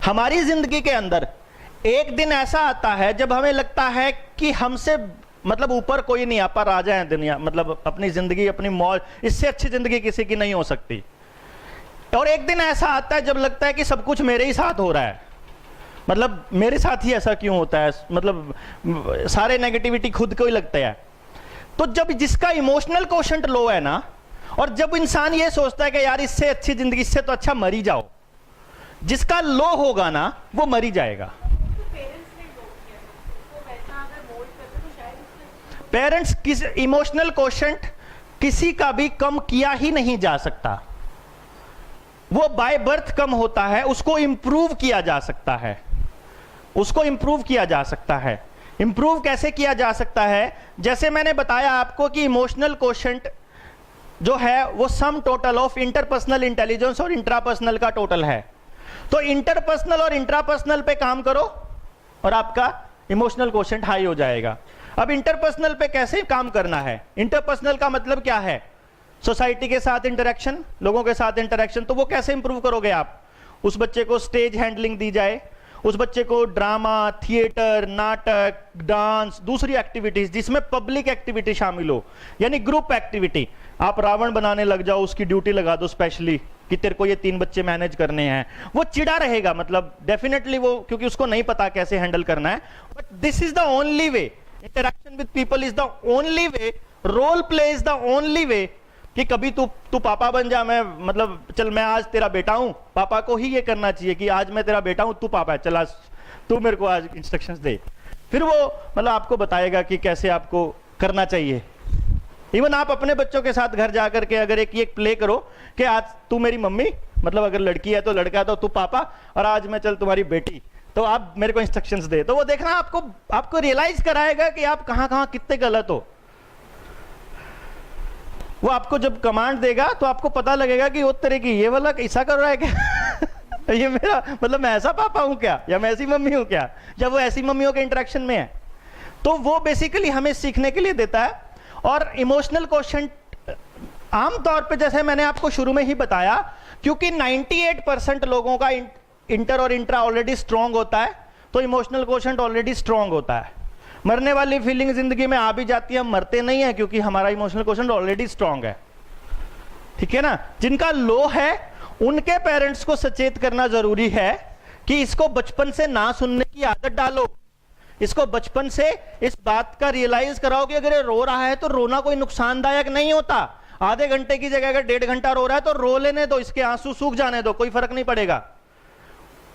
हमारी जिंदगी के अंदर एक दिन ऐसा आता है जब हमें लगता है कि हमसे मतलब ऊपर कोई नहीं, आप राजा है दुनिया, मतलब अपनी जिंदगी अपनी मौज, इससे अच्छी जिंदगी किसी की नहीं हो सकती। और एक दिन ऐसा आता है जब लगता है कि सब कुछ मेरे ही साथ हो रहा है, मतलब मेरे साथ ही ऐसा क्यों होता है, मतलब सारे नेगेटिविटी खुद को ही लगता है। तो जब जिसका इमोशनल कोशेंट लो है ना, और जब इंसान ये सोचता है कि यार इससे अच्छी जिंदगी, इससे तो अच्छा मर ही जाओ, जिसका लो होगा ना वो मर ही जाएगा। पेरेंट्स किस इमोशनल कोशेंट किसी का भी कम किया ही नहीं जा सकता, वो बाय बर्थ कम होता है, उसको इंप्रूव किया जा सकता है, उसको इंप्रूव किया जा सकता है। इंप्रूव कैसे किया जा सकता है? जैसे मैंने बताया आपको कि इमोशनल कोशेंट जो है वो sum total of interpersonal intelligence और इंट्रापर्सनल का टोटल है। तो इंटरपर्सनल और इंट्रापर्सनल पे काम करो और आपका इमोशनल कोशेंट हाई हो जाएगा। अब इंटरपर्सनल पे कैसे काम करना है? इंटरपर्सनल का मतलब क्या है? सोसाइटी के साथ इंटरेक्शन, लोगों के साथ इंटरेक्शन। तो वो कैसे इंप्रूव करोगे आप? उस बच्चे को स्टेज हैंडलिंग दी जाए, उस बच्चे को ड्रामा, थिएटर, नाटक, डांस, दूसरी एक्टिविटीज जिसमें पब्लिक एक्टिविटी शामिल हो, यानी ग्रुप एक्टिविटी। आप रावण बनाने लग जाओ, उसकी ड्यूटी लगा दो स्पेशली कि तेरे को ये 3 बच्चे मैनेज करने हैं, वो चिड़ा रहेगा, मतलब डेफिनेटली वो, क्योंकि उसको नहीं पता कैसे हैंडल करना है। But this is the only way, interaction with people is the only way, role play is the only way कि कभी तू पापा बन जा, मैं मतलब चल मैं आज तेरा बेटा हूं। पापा को ही ये करना चाहिए कि आज मैं तेरा बेटा हूं, तू पापा है, चल आज तू मेरे को आज इंस्ट्रक्शंस दे। फिर वो मतलब आपको बताएगा कि कैसे आपको करना चाहिए। इवन आप अपने बच्चों के साथ घर जाकर के अगर एक प्ले करो कि आज तू मेरी मम्मी, मतलब अगर लड़की है तो लड़का तो तू पापा, और आज मैं चल तुम्हारी बेटी, तो आप मेरे को इंस्ट्रक्शंस दे। तो वो देखना आपको रियलाइज कराएगा कि आप कहां कितने गलत हो। वो आपको जब कमांड देगा तो आपको पता लगेगा कि वो तरह की ये वाला ऐसा कर रहा है क्या ये मेरा मतलब मैं ऐसा पापा हूं क्या, या मैं ऐसी मम्मी हूं क्या, जब वो ऐसी मम्मियों के इंटरेक्शन में है। तो वो बेसिकली हमें सीखने के लिए देता है। और इमोशनल कोशेंट आमतौर पे जैसे मैंने आपको शुरू में ही बताया, क्योंकि 98% लोगों का इंटर और इंट्रा ऑलरेडी स्ट्रांग होता है, तो इमोशनल कोशेंट ऑलरेडी स्ट्रांग होता है। मरने वाली फीलिंग जिंदगी में आ भी जाती है, हम मरते नहीं है क्योंकि हमारा इमोशनल कोशेंट ऑलरेडी स्ट्रांग है, ठीक है ना। जिनका लो है उनके पेरेंट्स को सचेत करना जरूरी है कि इसको बचपन से ना सुनने की आदत डालो, इसको बचपन से इस बात का रियलाइज कराओ कि अगर ये रो रहा है तो रोना कोई नुकसानदायक नहीं होता। आधे घंटे की जगह अगर 1.5 घंटा रो रहा है तो रो लेने दो, इसके आंसू सूख जाने दो, कोई फर्क नहीं पड़ेगा।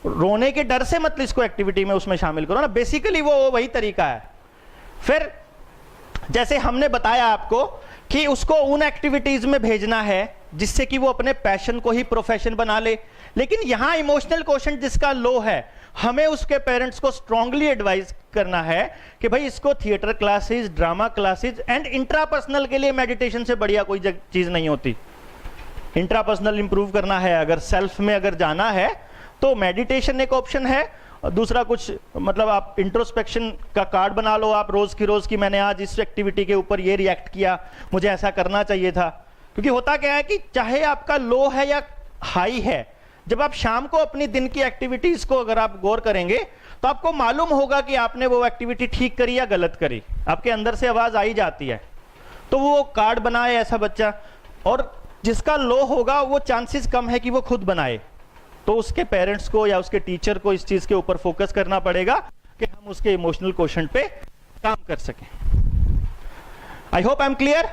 रोने के डर से मत इसको एक्टिविटी में उसमें शामिल करो ना, बेसिकली वो वही तरीका है। फिर जैसे हमने बताया आपको कि उसको उन एक्टिविटीज में भेजना है जिससे कि वो अपने पैशन को ही प्रोफेशन बना ले। लेकिन यहां इमोशनल कोशेंट जिसका लो है, हमें उसके पेरेंट्स को स्ट्रांगली एडवाइज करना है कि भाई इसको theatre classes, drama classes and intrapersonal के लिए मेडिटेशन से बढ़िया कोई चीज नहीं होती। इंट्रापर्सनल इंप्रूव करना है, अगर सेल्फ में अगर जाना है तो मेडिटेशन एक ऑप्शन है। दूसरा कुछ मतलब आप इंट्रोस्पेक्शन का कार्ड बना लो आप रोज की, मैंने आज इस एक्टिविटी के ऊपर ये रिएक्ट किया, मुझे ऐसा करना चाहिए था। क्योंकि होता क्या है कि चाहे आपका लो है या हाई है, जब आप शाम को अपनी दिन की एक्टिविटीज को अगर आप गौर करेंगे तो आपको मालूम होगा कि आपने वो एक्टिविटी ठीक करी या गलत करी, आपके अंदर से आवाज आई जाती है। तो वो कार्ड बनाए ऐसा बच्चा, और जिसका लो होगा वो चांसेस कम है कि वो खुद बनाए। तो उसके पेरेंट्स को या उसके टीचर को इस चीज के ऊपर फोकस करना पड़ेगा कि हम उसके इमोशनल कोशेंट पे काम कर सकें। I hope I am clear.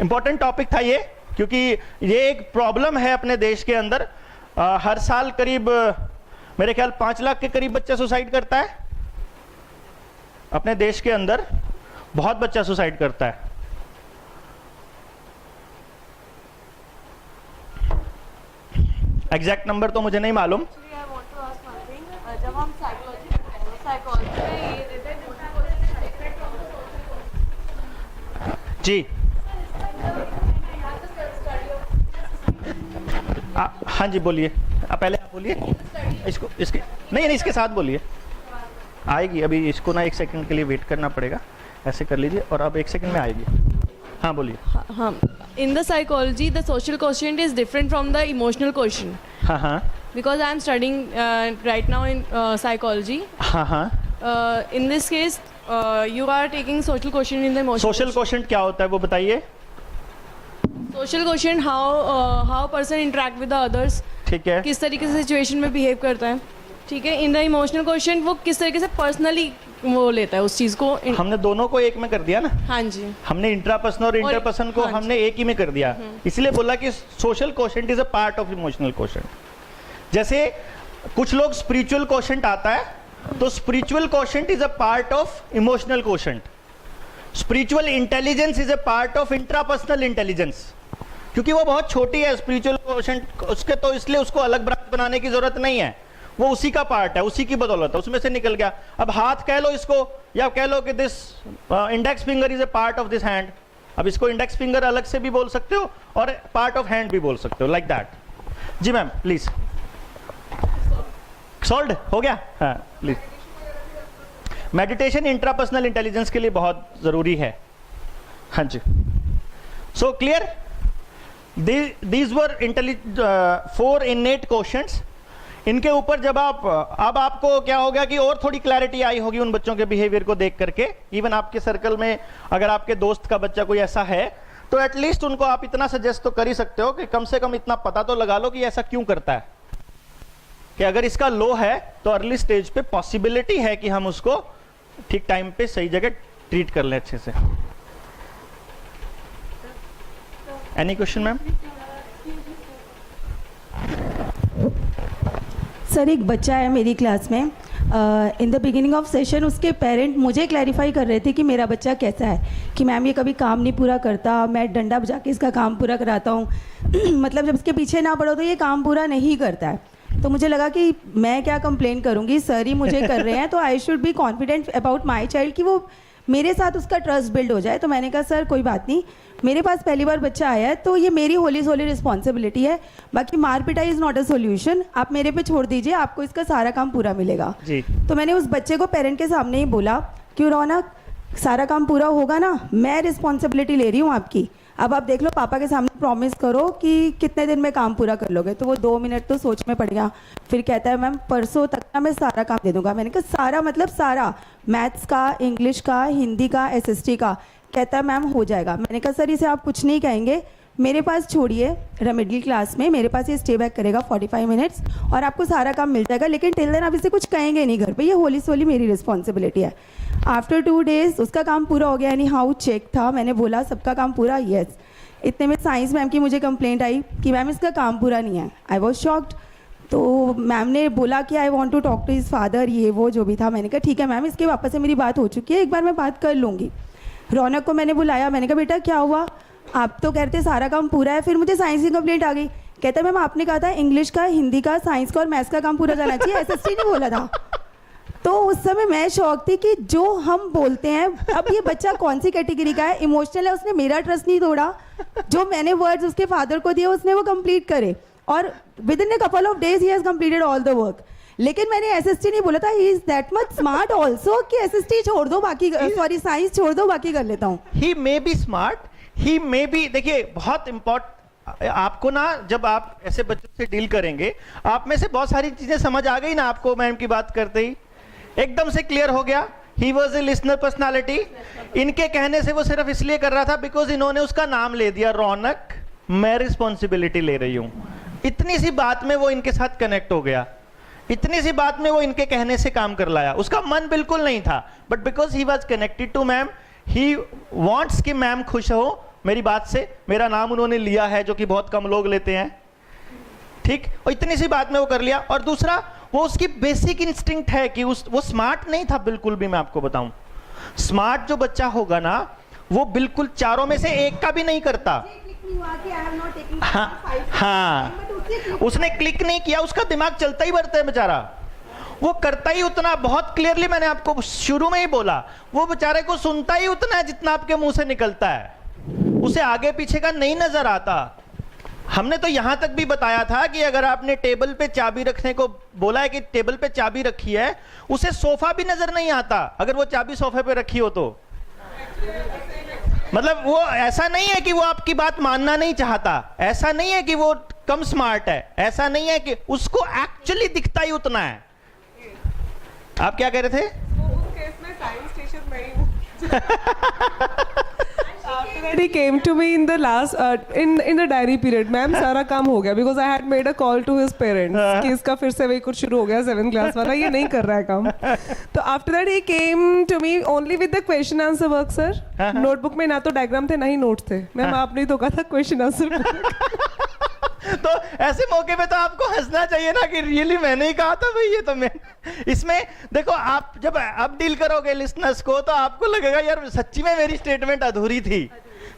Important topic था ये, क्योंकि ये एक प्रॉब्लम है अपने देश के अंदर। हर साल करीब मेरे ख्याल 5 लाख के करीब बच्चा सुसाइड करता है अपने देश के अंदर, बहुत बच्चा सुसाइड करता है। एग्जैक्ट नंबर तो मुझे नहीं मालूम। जब हम साइकोलॉजी में ये देते जी हाँ जी बोलिए, पहले आप बोलिए इसको, इसके नहीं इसके साथ बोलिए, आएगी अभी। इसको ना 1 सेकंड के लिए वेट करना पड़ेगा, ऐसे कर लीजिए और अब 1 सेकंड में आएगी। हाँ बोलिए। हाँ, in the psychology the social question is different from the emotional question. हाँ हाँ because I am studying right now in psychology. हाँ हाँ, In this case, you are taking social quotient in the emotional. Social quotient क्या होता है वो बताइए। Social quotient, how person interact with the others. ठीक है, किस तरीके से सिचुएशन में बिहेव करता है, ठीक है। इन द इमोशनल क्वेश्चन वो किस तरीके से पर्सनली वो लेता है उस चीज़ को। हमने दोनों को एक में कर दिया ना। हाँ जी, हमने इंट्रापर्सन और इंटरपर्सन को हाँ जी। हमने एक ही में कर दिया, इसलिए बोला कि social quotient is a part of emotional quotient. जैसे कुछ लोग स्पिरिचुअल क्वोशंट आता है, तो spiritual quotient is a part of emotional quotient. Spiritual intelligence is a part of intrapersonal intelligence, क्योंकि वो बहुत छोटी है स्पिरिचुअल क्वोशंट उसके, तो इसलिए उसको अलग ब्रांच बनाने की जरूरत नहीं है, वो उसी का पार्ट है, उसी की बदौलत है, उसमें से निकल गया। अब हाथ कह लो इसको, या कह लो कि this index finger is a part of this hand. अब इसको इंडेक्स फिंगर अलग से भी बोल सकते हो और पार्ट ऑफ हैंड भी बोल सकते हो, लाइक दैट। जी मैम प्लीज। सॉल्व हो गया? हाँ प्लीज। मेडिटेशन इंट्रापर्सनल इंटेलिजेंस के लिए बहुत जरूरी है। हाँ जी, so clear. These were 4 innate questions. इनके ऊपर जब अब आपको क्या हो गया कि और थोड़ी क्लैरिटी आई होगी उन बच्चों के बिहेवियर को देख करके। इवन आपके सर्कल में अगर आपके दोस्त का बच्चा कोई ऐसा है, तो एटलीस्ट उनको आप इतना सजेस्ट तो कर ही सकते हो कि कम से कम इतना पता तो लगा लो कि ऐसा क्यों करता है, कि अगर इसका लो है तो अर्ली स्टेज पे पॉसिबिलिटी है कि हम उसको ठीक टाइम पे सही जगह ट्रीट कर लें अच्छे से। Any question ma'am? सर, एक बच्चा है मेरी क्लास में। In the beginning of session उसके पेरेंट मुझे क्लैरिफाई कर रहे थे कि मेरा बच्चा कैसा है, कि मैम ये कभी काम नहीं पूरा करता, मैं डंडा बजा के इसका काम पूरा कराता हूँ मतलब जब इसके पीछे ना पड़ो तो ये काम पूरा नहीं करता है। तो मुझे लगा कि मैं क्या कंप्लेन करूँगी, सर ही मुझे कर रहे हैं, तो I should be confident about my child कि वो मेरे साथ उसका ट्रस्ट बिल्ड हो जाए। तो मैंने कहा सर कोई बात नहीं, मेरे पास पहली बार बच्चा आया है तो ये मेरी होली सोली रिस्पॉन्सिबिलिटी है, बाकी मार पिटाई इज़ नॉट अ सोल्यूशन, आप मेरे पे छोड़ दीजिए, आपको इसका सारा काम पूरा मिलेगा जी। तो मैंने उस बच्चे को पेरेंट के सामने ही बोला कि रौनक सारा काम पूरा होगा ना, मैं रिस्पॉन्सिबिलिटी ले रही हूँ आपकी, अब आप देख लो पापा के सामने प्रॉमिस करो कि कितने दिन में काम पूरा कर लोगे। तो वो 2 मिनट तो सोच में पड़ गया, फिर कहता है मैम परसों तक ना मैं सारा काम दे दूंगा। मैंने कहा सारा मतलब सारा, मैथ्स का, इंग्लिश का, हिंदी का, SST का। कहता है मैम हो जाएगा। मैंने कहा सर इसे आप कुछ नहीं कहेंगे, मेरे पास छोड़िए, मिडिल क्लास में मेरे पास ये स्टे बैक करेगा 45 मिनट्स और आपको सारा काम मिल जाएगा, लेकिन टिल देन आप इसे कुछ कहेंगे नहीं घर पे, ये होली सोली मेरी रिस्पॉन्सिबिलिटी है। आफ्टर 2 डेज उसका काम पूरा हो गया, यानी हाउ चेक था, मैंने बोला सबका काम पूरा, यस। इतने में साइंस मैम की मुझे कंप्लेंट आई कि मैम इसका काम पूरा नहीं है। I was shocked. तो मैम ने बोला कि I want to talk to his father, ये वो जो भी था। मैंने कहा ठीक है मैम, इसके वापस से मेरी बात हो चुकी है, एक बार मैं बात कर लूँगी। रौनक को मैंने बुलाया, मैंने कहा बेटा क्या हुआ, आप तो कहते सारा काम पूरा है, फिर मुझे साइंस की कंप्लेंट आ गई। कहता है मैम आपने कहा था इंग्लिश का, हिंदी का, साइंस का और मैथ्स का काम पूरा जाना चाहिए, SST नहीं बोला था। तो उस समय मैं शौक थी कि जो हम बोलते हैं, अब ये बच्चा कौन सी कैटेगरी का है, इमोशनल है, उसने मेरा ट्रस्ट नहीं तोड़ा, जो मैंने वर्ड्स उसके फादर को दिए उसने वो कंप्लीट करे और with in a couple of days he has completed all the work. लेकिन मैंने SST नहीं बोला था, he is that much smart also कि SST छोड़ दो बाकी, सॉरी साइंस छोड़ दो बाकी कर लेता हूँ। He may be smart, he may be, देखिए बहुत इंपॉर्टेंट, आपको ना जब आप ऐसे बच्चों से डील करेंगे, आप में से बहुत सारी चीजें समझ आ गई ना आपको, मैम की बात करते ही एकदम से क्लियर हो गया। He was a listener personality. इनके कहने से वो सिर्फ इसलिए कर रहा था बिकॉज इन्होंने उसका नाम ले दिया, रौनक मैं रिस्पॉन्सिबिलिटी ले रही हूँ। इतनी सी बात में वो इनके साथ कनेक्ट हो गया, इतनी सी बात में वो इनके कहने से काम कर लाया। उसका मन बिल्कुल नहीं था, but because he was connected to ma'am, he wants कि मैम खुश हो मेरी बात से, मेरा नाम उन्होंने लिया है जो कि बहुत कम लोग लेते हैं, ठीक। और इतनी सी बात में वो कर लिया। और दूसरा, वो उसकी बेसिक इंस्टिंक्ट है कि वो स्मार्ट नहीं था बिल्कुल भी। मैं आपको बताऊं, स्मार्ट जो बच्चा होगा ना, वो बिल्कुल चारों में से एक का भी नहीं करता। हाँ, उसने क्लिक नहीं किया, उसका दिमाग चलता ही बढ़ता है बेचारा, वो करता ही उतना, बहुत क्लियरली मैंने आपको शुरू में ही बोला, वो बेचारे को सुनता ही उतना है जितना आपके मुंह से निकलता है, उसे आगे पीछे का नहीं नजर आता। हमने तो यहां तक भी बताया था कि अगर आपने टेबल पे चाबी रखने को बोला है कि टेबल पे चाबी रखी है, उसे सोफा भी नजर नहीं आता अगर वो चाबी सोफे पे रखी हो तो। मतलब वो ऐसा नहीं है कि वो आपकी बात मानना नहीं चाहता, ऐसा नहीं है कि वो कम स्मार्ट है, ऐसा नहीं है कि उसको एक्चुअली दिखता ही उतना है। आप क्या कह रहे थे? उस केस में साइंस स्टेशन में ही हूँ। After that he came to me in the last in the diary period, ma'am सारा काम हो गया, because I had made a call to his parents कि इसका फिर से वही कुछ शुरू हो गया 7th क्लास वाला, ये नहीं कर रहा है काम। तो after that he came to me only with the question answer work sir। Notebook में ना तो डायग्राम थे ना ही नोट थे। मैम आपने ही तो कहा था क्वेश्चन आंसर। तो ऐसे मौके पे तो आपको हंसना चाहिए ना कि रियली मैंने ही कहा था भाई, ये तो मैं। इसमें देखो, आप जब अब डील करोगे लिसनर्स को तो आपको लगेगा यार सच्ची में मेरी स्टेटमेंट अधूरी थी,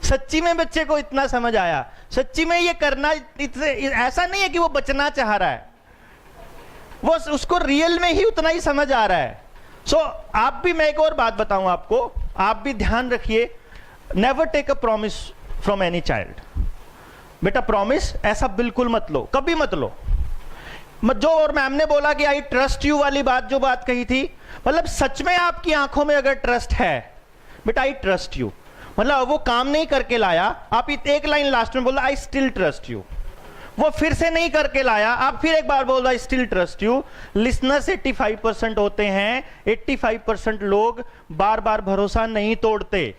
सच्ची में बच्चे को इतना समझ आया, सच्ची में ये करना ऐसा नहीं है कि वो बचना चाह रहा है, वो उसको रियल में ही उतना ही समझ आ रहा है। सो आप भी, मैं एक और बात बताऊं आपको, आप भी ध्यान रखिए, never take a promise from any child. बेटा प्रॉमिस ऐसा बिल्कुल मत लो, कभी मत लो। जो और मैम ने बोला कि आई ट्रस्ट यू वाली बात, जो बात कही थी, मतलब सच में आपकी आंखों में अगर ट्रस्ट है, बेटा आई ट्रस्ट यू, मतलब वो काम नहीं करके लाया, आप एक लाइन लास्ट में बोला आई स्टिल ट्रस्ट यू, वो फिर से नहीं करके लाया, आप फिर एक बार बोल रहे I still trust you. Listeners 85% होते हैं, 85% लोग बार बार भरोसा नहीं तोड़ते।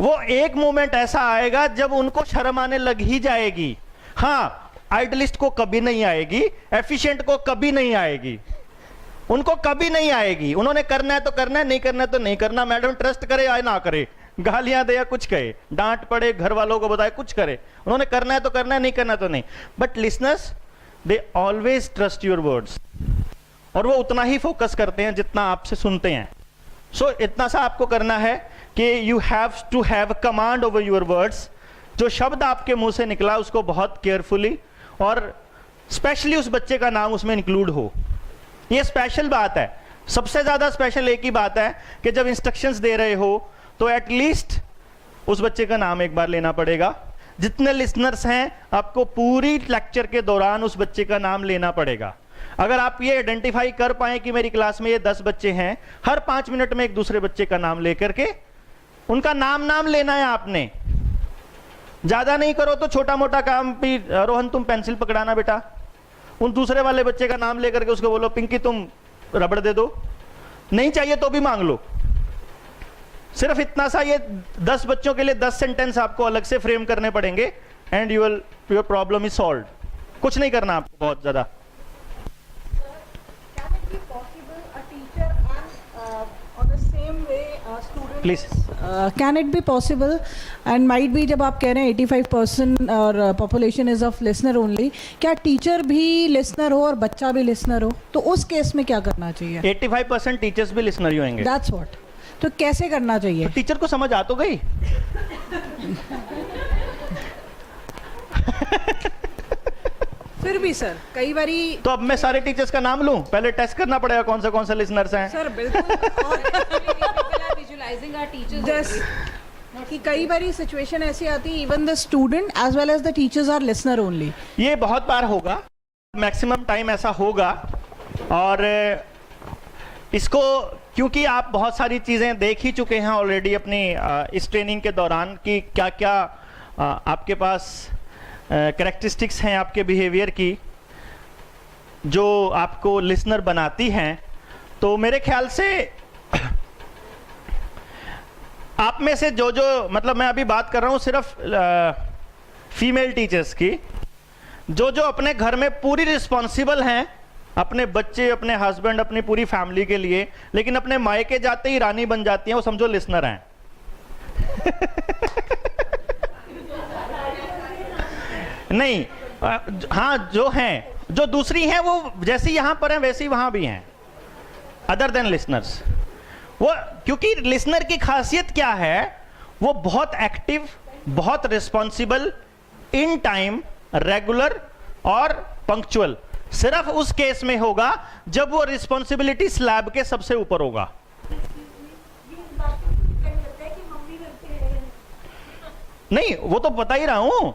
वो एक मोमेंट ऐसा आएगा जब उनको शर्म आने लग ही जाएगी। हाँ, आइडलिस्ट को कभी नहीं आएगी, एफिशिएंट को कभी नहीं आएगी, उनको कभी नहीं आएगी। उन्होंने करना है तो करना है, नहीं करना है तो नहीं करना। मैडम ट्रस्ट करे या ना करे, गालियां दे या कुछ कहे, डांट पड़े, घर वालों को बताए, कुछ करे, उन्होंने करना है तो करना है, नहीं करना तो नहीं। But listeners they always trust your words, और वो उतना ही फोकस करते हैं जितना आपसे सुनते हैं। सो इतना सा आपको करना है कि you have to have command over your words. जो शब्द आपके मुंह से निकला उसको बहुत केयरफुली, और स्पेशली उस बच्चे का नाम उसमें इंक्लूड हो। ये स्पेशल बात है, सबसे ज्यादा स्पेशल एक ही बात है कि जब इंस्ट्रक्शंस दे रहे हो तो एटलीस्ट उस बच्चे का नाम एक बार लेना पड़ेगा। जितने लिसनर्स हैं आपको पूरी लेक्चर के दौरान उस बच्चे का नाम लेना पड़ेगा। अगर आप ये आइडेंटिफाई कर पाए कि मेरी क्लास में ये 10 बच्चे हैं, हर 5 मिनट में एक दूसरे बच्चे का नाम लेकर के उनका नाम लेना है आपने। ज्यादा नहीं करो तो छोटा मोटा काम भी, रोहन तुम पेंसिल पकड़ाना बेटा, उन दूसरे वाले बच्चे का नाम लेकर के उसको बोलो पिंकी तुम रबड़ दे दो, नहीं चाहिए तो भी मांग लो। सिर्फ इतना सा, ये 10 बच्चों के लिए 10 सेंटेंस आपको अलग से फ्रेम करने पड़ेंगे and your problem is solved. कुछ नहीं करना आपको बहुत ज्यादा। Please. Can it be possible, and might be जब आप कह रहे हैं 85% और population is of listener only, क्या टीचर भी लिसनर हो और बच्चा भी लिसनर हो, तो उस केस में क्या करना चाहिए? 85% टीचर्स भी लिसनर ही होंगे। That's what. तो कैसे करना चाहिए? तो टीचर को समझ आ तो गई। फिर भी सर कई बारी तो अब मैं सारे टीचर्स का नाम लूं, पहले टेस्ट करना पड़ेगा कौन से लिसनर्स हैं। सर बिल्कुल विजुअलाइजिंग आवर टीचर्स कि कई बारी सिचुएशन ऐसी आती है even the student as well as the teachers are listener only. ये बहुत बार होगा, मैक्सिमम टाइम ऐसा होगा। और इसको क्योंकि आप बहुत सारी चीजें देख ही चुके हैं ऑलरेडी अपनी इस ट्रेनिंग के दौरान कि क्या क्या आपके पास कैरेक्टरिस्टिक्स हैं आपके बिहेवियर की जो आपको लिसनर बनाती हैं, तो मेरे ख्याल से आप में से जो मतलब मैं अभी बात कर रहा हूं सिर्फ फीमेल टीचर्स की, जो अपने घर में पूरी रिस्पॉन्सिबल हैं, अपने बच्चे, अपने हस्बैंड, अपनी पूरी फैमिली के लिए, लेकिन अपने मायके जाते ही रानी बन जाती हैं, वो समझो लिसनर हैं। नहीं, हाँ जो हैं, जो दूसरी हैं वो जैसी यहां पर हैं वैसी वहां भी हैं, अदर देन लिसनर्स। वो क्योंकि लिसनर की खासियत क्या है, वो बहुत एक्टिव, बहुत रिस्पॉन्सिबल, इन टाइम, रेगुलर और पंक्चुअल। सिर्फ उस केस में होगा जब वो रिस्पॉन्सिबिलिटी स्लैब के सबसे ऊपर होगा। नहीं, वो तो बता ही रहा हूं,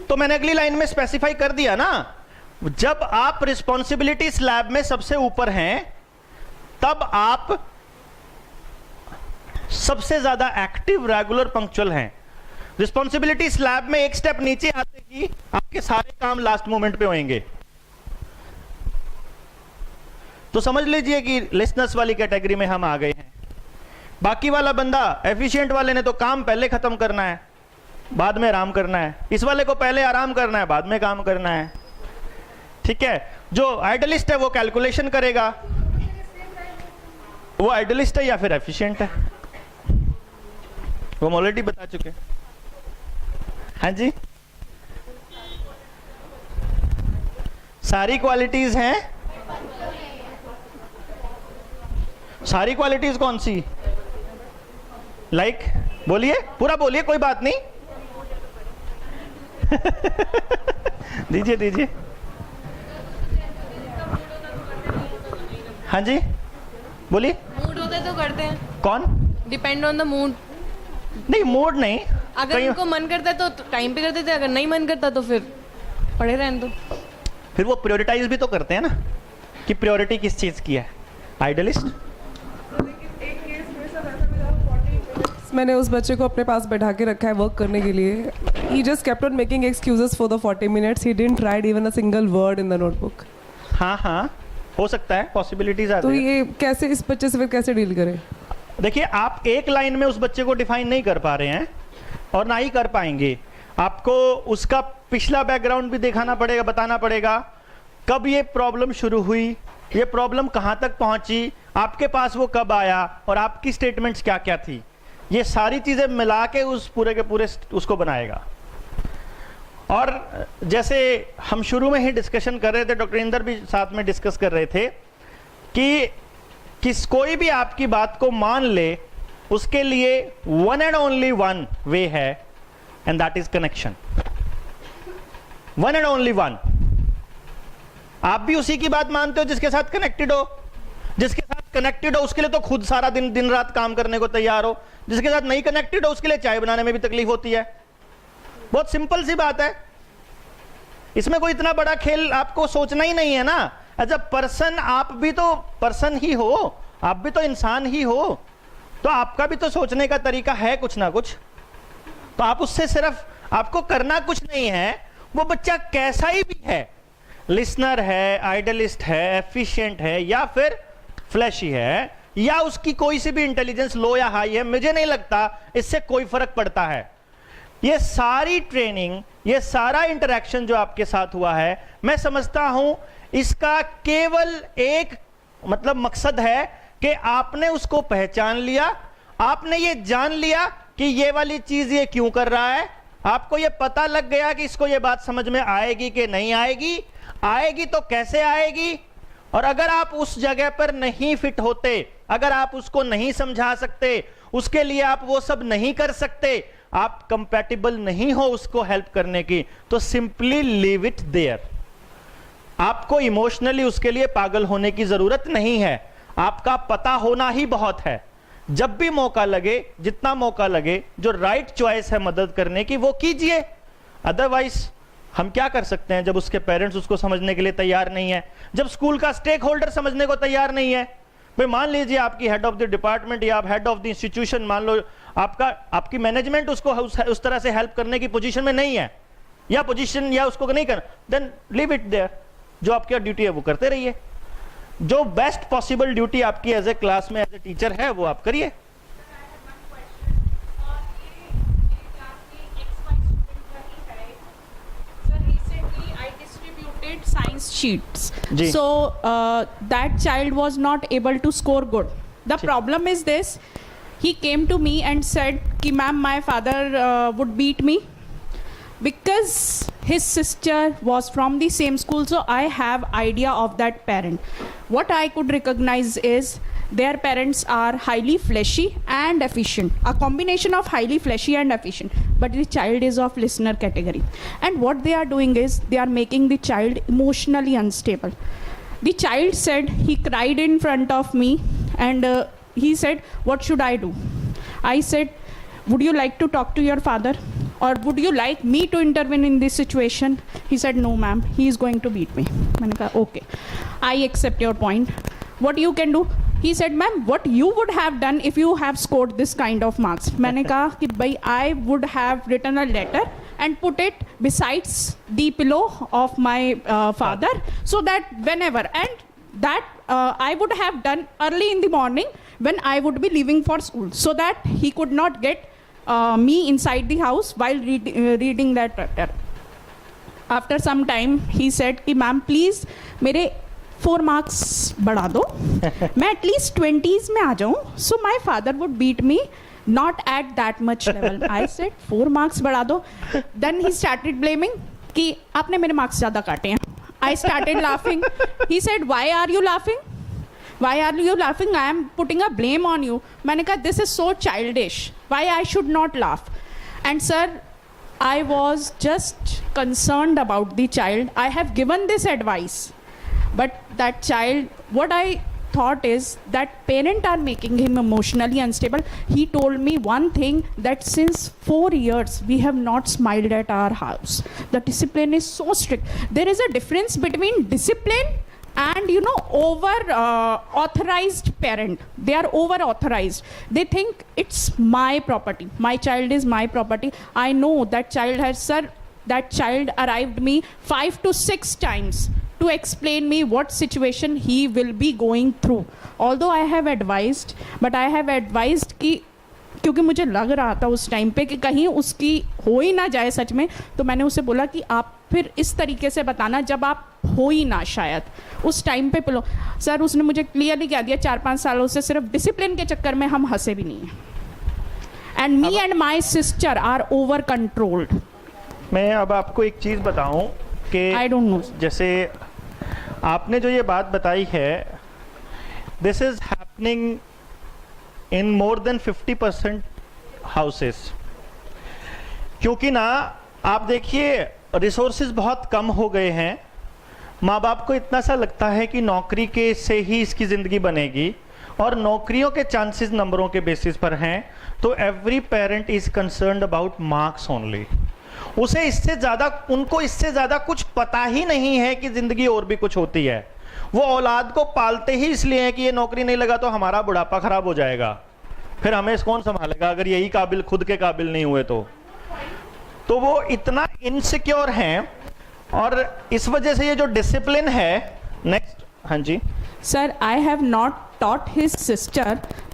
तो मैंने अगली लाइन में स्पेसिफाई कर दिया ना, जब आप रिस्पॉन्सिबिलिटी स्लैब में सबसे ऊपर हैं तब आप सबसे ज्यादा एक्टिव, रेगुलर, पंक्चुअल हैं। रिस्पॉन्सिबिलिटी स्लैब में एक स्टेप नीचे आते ही आपके सारे काम लास्ट मोमेंट पे होंगे। तो समझ लीजिए कि लिसनर्स वाली कैटेगरी में हम आ गए हैं। बाकी वाला बंदा, एफिशिएंट वाले ने तो काम पहले खत्म करना है, बाद में आराम करना है। इस वाले को पहले आराम करना है, बाद में काम करना है। ठीक है। जो आइडलिस्ट है वो कैलकुलेशन करेगा। वो आइडलिस्ट है या फिर एफिशिएंट है, वो हम ऑलरेडी बता चुके हैं। हाँ जी, सारी क्वालिटीज हैं। सारी क्वालिटीज कौन सी? लाइक बोलिए, पूरा बोलिए, कोई बात नहीं। दीजिए दीजिए। हाँ जी बोलिए। मूड होता है तो करते हैं। कौन? Depend on the mood. नहीं, मूड नहीं। अगर उनको मन करता है तो टाइम पे करते थे, अगर नहीं मन करता तो फिर पड़े रहने दो। फिर वो प्रायोरिटाइज भी तो करते हैं ना कि प्रायोरिटी किस चीज की है। आइडलिस्ट। मैंने उस बच्चे को अपने पास बैठा के रखा है वर्क करने के लिए। He just kept on making excuses for the 40 minutes. He didn't write even a single word in the notebook. हाँ हाँ, हो सकता है, पॉसिबिलिटीज आती तो है। ये कैसे, इस बच्चे से फिर कैसे डील करें? देखिए, आप एक लाइन में उस बच्चे को डिफाइन नहीं कर पा रहे हैं और ना ही कर पाएंगे। आपको उसका पिछला बैकग्राउंड भी दिखाना पड़ेगा, बताना पड़ेगा कब ये प्रॉब्लम शुरू हुई, ये प्रॉब्लम कहाँ तक पहुंची, आपके पास वो कब आया और आपकी स्टेटमेंट्स क्या क्या थी। ये सारी चीजें मिला के उस पूरे के पूरे उसको बनाएगा। और जैसे हम शुरू में ही डिस्कशन कर रहे थे, डॉक्टर इंदर भी साथ में डिस्कस कर रहे थे कि कोई भी आपकी बात को मान ले, उसके लिए one and only one way है, and that is connection. One and only one. आप भी उसी की बात मानते हो जिसके साथ कनेक्टेड हो। जिसके साथ कनेक्टेड हो उसके लिए तो खुद सारा दिन रात काम करने को तैयार हो। जिसके साथ नहीं कनेक्टेड हो उसके लिए चाय बनाने में भी तकलीफ होती है। बहुत सिंपल सी बात है। इसमें कोई इतना बड़ा खेल आपको सोचना ही नहीं है ना। एज अ पर्सन आप भी तो पर्सन ही हो, आप भी तो इंसान ही हो, तो आपका भी तो सोचने का तरीका है कुछ ना कुछ। तो आप उससे सिर्फ, आपको करना कुछ नहीं है, वो बच्चा कैसा ही भी है, लिसनर है, आइडलिस्ट है, एफिशिएंट है या फिर फ्लैशी है, या उसकी कोई सी भी इंटेलिजेंस लो या हाई है, मुझे नहीं लगता इससे कोई फर्क पड़ता है। ये सारी ट्रेनिंग, ये सारा इंटरेक्शन जो आपके साथ हुआ है, मैं समझता हूं इसका केवल एक मतलब मकसद है कि आपने उसको पहचान लिया, आपने ये जान लिया कि ये वाली चीज ये क्यों कर रहा है, आपको ये पता लग गया कि इसको ये बात समझ में आएगी कि नहीं आएगी, आएगी तो कैसे आएगी, और अगर आप उस जगह पर नहीं फिट होते, अगर आप उसको नहीं समझा सकते, उसके लिए आप वो सब नहीं कर सकते, आप कंपैटिबल नहीं हो उसको हेल्प करने की, तो सिंपली लीव इट देयर। आपको इमोशनली उसके लिए पागल होने की जरूरत नहीं है। आपका पता होना ही बहुत है। जब भी मौका लगे, जितना मौका लगे, जो राइट चॉइस है मदद करने की वो कीजिए। अदरवाइज हम क्या कर सकते हैं जब उसके पेरेंट्स उसको समझने के लिए तैयार नहीं है, जब स्कूल का स्टेक होल्डर समझने को तैयार नहीं है। भाई मान लीजिए आपकी हेड ऑफ द डिपार्टमेंट या आप हेड ऑफ द इंस्टीट्यूशन, मान लो आपकी मैनेजमेंट उसको उस तरह से हेल्प करने की पोजीशन में नहीं है, या पोजीशन या उसको नहीं करना, देन लीव इट देयर। जो आपकी ड्यूटी है वो करते रहिए। जो बेस्ट पॉसिबल ड्यूटी आपकी एज ए क्लास में एज ए टीचर है वो आप करिए। Science sheets. Ji. So that child was not able to score good. The Ji. problem is this: he came to me and said, "Ki ma'am, my father would beat me because his sister was from the same school." So I have idea of that parent. What I could recognize is their parents are highly fleshy and efficient, a combination of highly fleshy and efficient, but the child is of listener category, and what they are doing is they are making the child emotionally unstable. The child said, he cried in front of me, and he said, "What should I do?" I said, "Would you like to talk to your father, or would you like me to intervene in this situation?" He said, "No ma'am, he is going to beat me." मैंने कहा okay, I accept your point. What you can do, He said, ma'am, what you would have done if you have scored this kind of marks? मैंने कहा कि भाई I would have written a letter and put it besides the pillow of my father, so that whenever, and that I would have done early in the morning when I would be leaving for school, so that he could not get me inside the house while reading that letter. After some time he said कि ma'am please मेरे 4 marks बढ़ा दो, मैं at least 20s में आ जाऊँ, so my father would beat me not at that much level. I said 4 marks बढ़ा दो. देन ही स्टार्टेड ब्लेमिंग कि आपने मेरे मार्क्स ज़्यादा काटे हैं. I started laughing. He said why are you laughing, why are you laughing, I am putting a blame on you. मैंने कहा this is so childish, why I should not laugh. And sir, I was just concerned about the child. I have given this advice, but that child, what I thought is that parents are making him emotionally unstable. He told me one thing, that since 4 years we have not smiled at our house. The discipline is so strict. There is a difference between discipline and over authorized parent. They are over authorized. They think it's my property, my child is my property. I know that child has, sir, that child arrived me 5 to 6 times to explain me what situation he will be going through. Although I have advised, but I have advised कि क्योंकि मुझे लग रहा था उस time पे कि कहीं उसकी हो ही ना जाए सच में, तो मैंने उसे बोला कि आप फिर इस तरीके से बताना जब आप हो ही ना, शायद उस टाइम पे पिलो. सर, उसने मुझे क्लियरली कह दिया 4-5 सालों से सिर्फ डिसिप्लिन के चक्कर में हम हंसे भी नहीं हैं. And me and my sister are over controlled. मैं अब आपको एक चीज़ बताऊं कि आई डोंट नो, जैसे आपने जो ये बात बताई है, this is happening in more than 50% houses. क्योंकि ना आप देखिए रिसोर्सेज बहुत कम हो गए हैं. माँ बाप को इतना सा लगता है कि नौकरी के से ही इसकी ज़िंदगी बनेगी, और नौकरियों के चांसेस नंबरों के बेसिस पर हैं. तो every parent is concerned about marks only. उसे इससे ज़्यादा, उनको इससे ज़्यादा कुछ पता ही नहीं है कि ज़िंदगी और भी कुछ होती है. वो औलाद को पालते ही इसलिए है कि ये नौकरी नहीं लगा तो हमारा बुढ़ापा खराब हो जाएगा, फिर हमें कौन संभालेगा अगर यही काबिल, खुद के काबिल नहीं हुए तो वो इतना इनसिक्योर हैं. और इस वजह से ये जो डिसिप्लिन है. नेक्स्ट. हाँ जी sir, I have not taught his sister,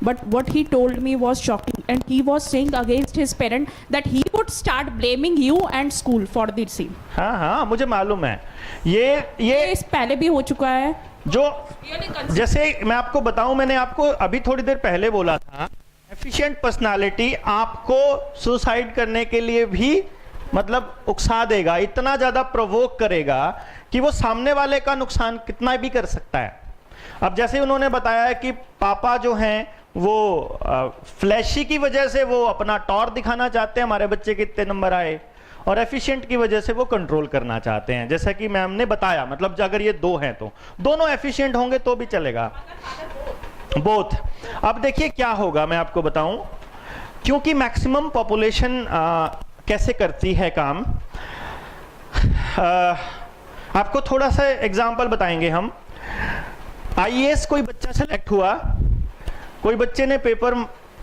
but what he told me was shocking, and he was saying against his parent that he would start blaming you and school for the same. हाँ, मुझे मालूम है. ये इस पहले भी हो चुका है. जो जैसे मैं आपको बताऊं, मैंने आपको अभी थोड़ी देर पहले बोला था, एफिशिएंट पर्सनालिटी आपको सुसाइड करने के लिए भी मतलब उकसा देगा, इतना ज्यादा प्रोवोक करेगा कि वो सामने वाले का नुकसान कितना भी कर सकता है. अब जैसे उन्होंने बताया कि पापा जो हैं वो फ्लैशी की वजह से वो अपना टॉर दिखाना चाहते हैं, हमारे बच्चे के इतने नंबर आए, और एफिशिएंट की वजह से वो कंट्रोल करना चाहते हैं. जैसा कि मैम ने बताया, मतलब अगर ये 2 हैं तो दोनों एफिशिएंट होंगे तो भी चलेगा, बोथ. अब देखिए क्या होगा, मैं आपको बताऊं, क्योंकि मैक्सिमम पॉपुलेशन कैसे करती है काम. आपको थोड़ा सा एग्जाम्पल बताएंगे हम. आईएएस कोई बच्चा सेलेक्ट हुआ, कोई बच्चे ने पेपर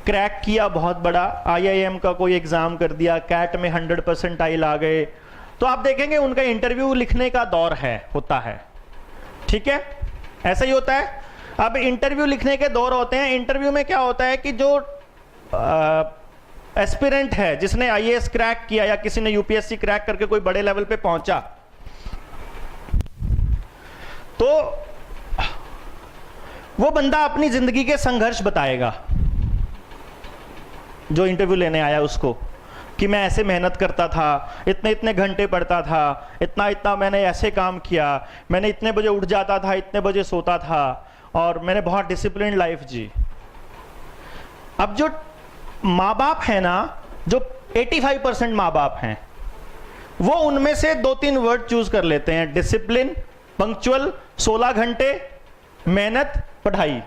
क्रैक किया बहुत बड़ा, आईआईएम का कोई एग्जाम कर दिया, कैट में 100 परसेंटाइल आ गए, तो आप देखेंगे उनका इंटरव्यू लिखने का दौर होता है. ठीक है, ऐसा ही होता है. अब इंटरव्यू लिखने के दौर होते हैं. इंटरव्यू में क्या होता है कि जो एस्पिरेंट है, जिसने आईएएस क्रैक किया या किसी ने यूपीएससी क्रैक करके कोई बड़े लेवल पे पहुंचा, तो वो बंदा अपनी जिंदगी के संघर्ष बताएगा जो इंटरव्यू लेने आया उसको, कि मैं ऐसे मेहनत करता था, इतने इतने घंटे पढ़ता था, इतना इतना मैंने ऐसे काम किया, मैंने इतने बजे उठ जाता था, इतने बजे सोता था, और मैंने बहुत डिसिप्लिन लाइफ जी. अब जो माँ बाप है ना, जो 85% माँ बाप हैं, वो उनमें से 2-3 वर्ड चूज कर लेते हैं: डिसिप्लिन, पंक्चुअल, 16 घंटे, मेहनत, पढ़ाई.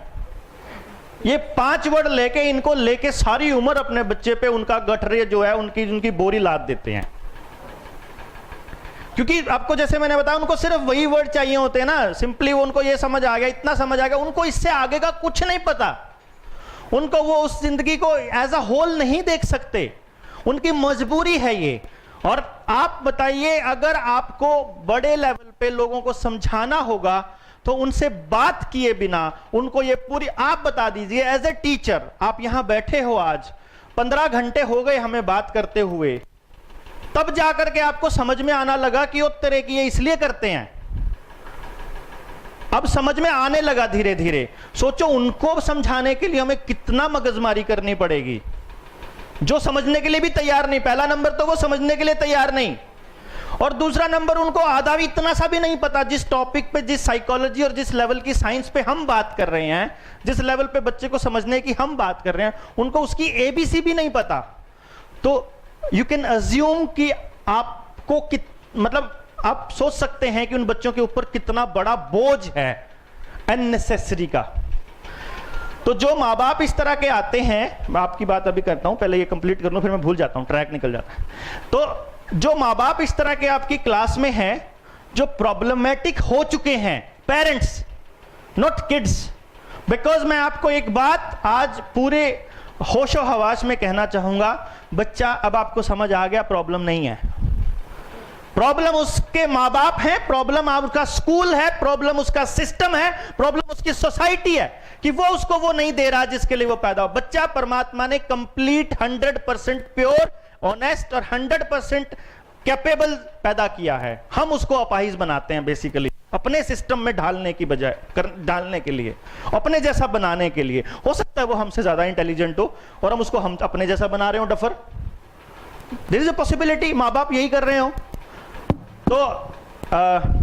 ये 5 वर्ड इनको लेके सारी उम्र अपने बच्चे पे उनका गठरे जो है उनकी बोरी लाद देते हैं. क्योंकि आपको जैसे मैंने बताया, उनको सिर्फ वही वर्ड चाहिए होते हैं ना, सिंपली उनको ये समझ आ गया, इतना समझ आ गया, उनको इससे आगे का कुछ नहीं पता। उनको वो उस जिंदगी को एज अ होल नहीं देख सकते, उनकी मजबूरी है ये। और आप बताइए, अगर आपको बड़े लेवल पे लोगों को समझाना होगा तो उनसे बात किए बिना उनको ये पूरी, आप बता दीजिए एज ए टीचर, आप यहां बैठे हो, आज 15 घंटे हो गए हमें बात करते हुए, तब जाकर के आपको समझ में आना लगा कि वो तरह की ये इसलिए करते हैं। अब समझ में आने लगा धीरे धीरे। सोचो उनको समझाने के लिए हमें कितना मगजमारी करनी पड़ेगी, जो समझने के लिए भी तैयार नहीं। पहला नंबर तो वो समझने के लिए तैयार नहीं, और दूसरा नंबर उनको आधा भी, इतना सा भी नहीं पता जिस टॉपिक पे, जिस साइकोलॉजी और जिस लेवल की साइंस पे हम बात कर रहे हैं, जिस लेवल पे बच्चे को समझने की हम बात कर रहे हैं, उनको उसकी एबीसी भी नहीं पता। तो यू कैन अज्यूम कि आपको मतलब आप सोच सकते हैं कि उन बच्चों के ऊपर कितना बड़ा बोझ है अननेसेसरी का। तो जो माँ बाप इस तरह के आते हैं, मैं आपकी बात अभी करता हूं, पहले ये कंप्लीट कर लूं, फिर मैं भूल जाता हूं, ट्रैक निकल जाता है। तो जो माँ बाप इस तरह के आपकी क्लास में हैं, जो प्रॉब्लमेटिक हो चुके हैं, पेरेंट्स नॉट किड्स, बिकॉज मैं आपको एक बात आज पूरे होशो हवास में कहना चाहूंगा, बच्चा अब आपको समझ आ गया, प्रॉब्लम नहीं है, प्रॉब्लम उसके माँ बाप हैं, प्रॉब्लम आपका स्कूल है, प्रॉब्लम उसका सिस्टम है, प्रॉब्लम उसकी सोसाइटी है कि वो उसको वो नहीं दे रहा जिसके लिए वो पैदा हो। बच्चा परमात्मा ने कंप्लीट 100% प्योर, ऑनेस्ट और 100% कैपेबल पैदा किया है। हम उसको अपाहिज बनाते हैं बेसिकली, अपने सिस्टम में ढालने की बजाय डालने के लिए, अपने जैसा बनाने के लिए। हो सकता है वो हमसे ज्यादा इंटेलिजेंट हो और हम उसको हम अपने जैसा बना रहे हो, duffer. There is a possibility माँ बाप यही कर रहे हो। तो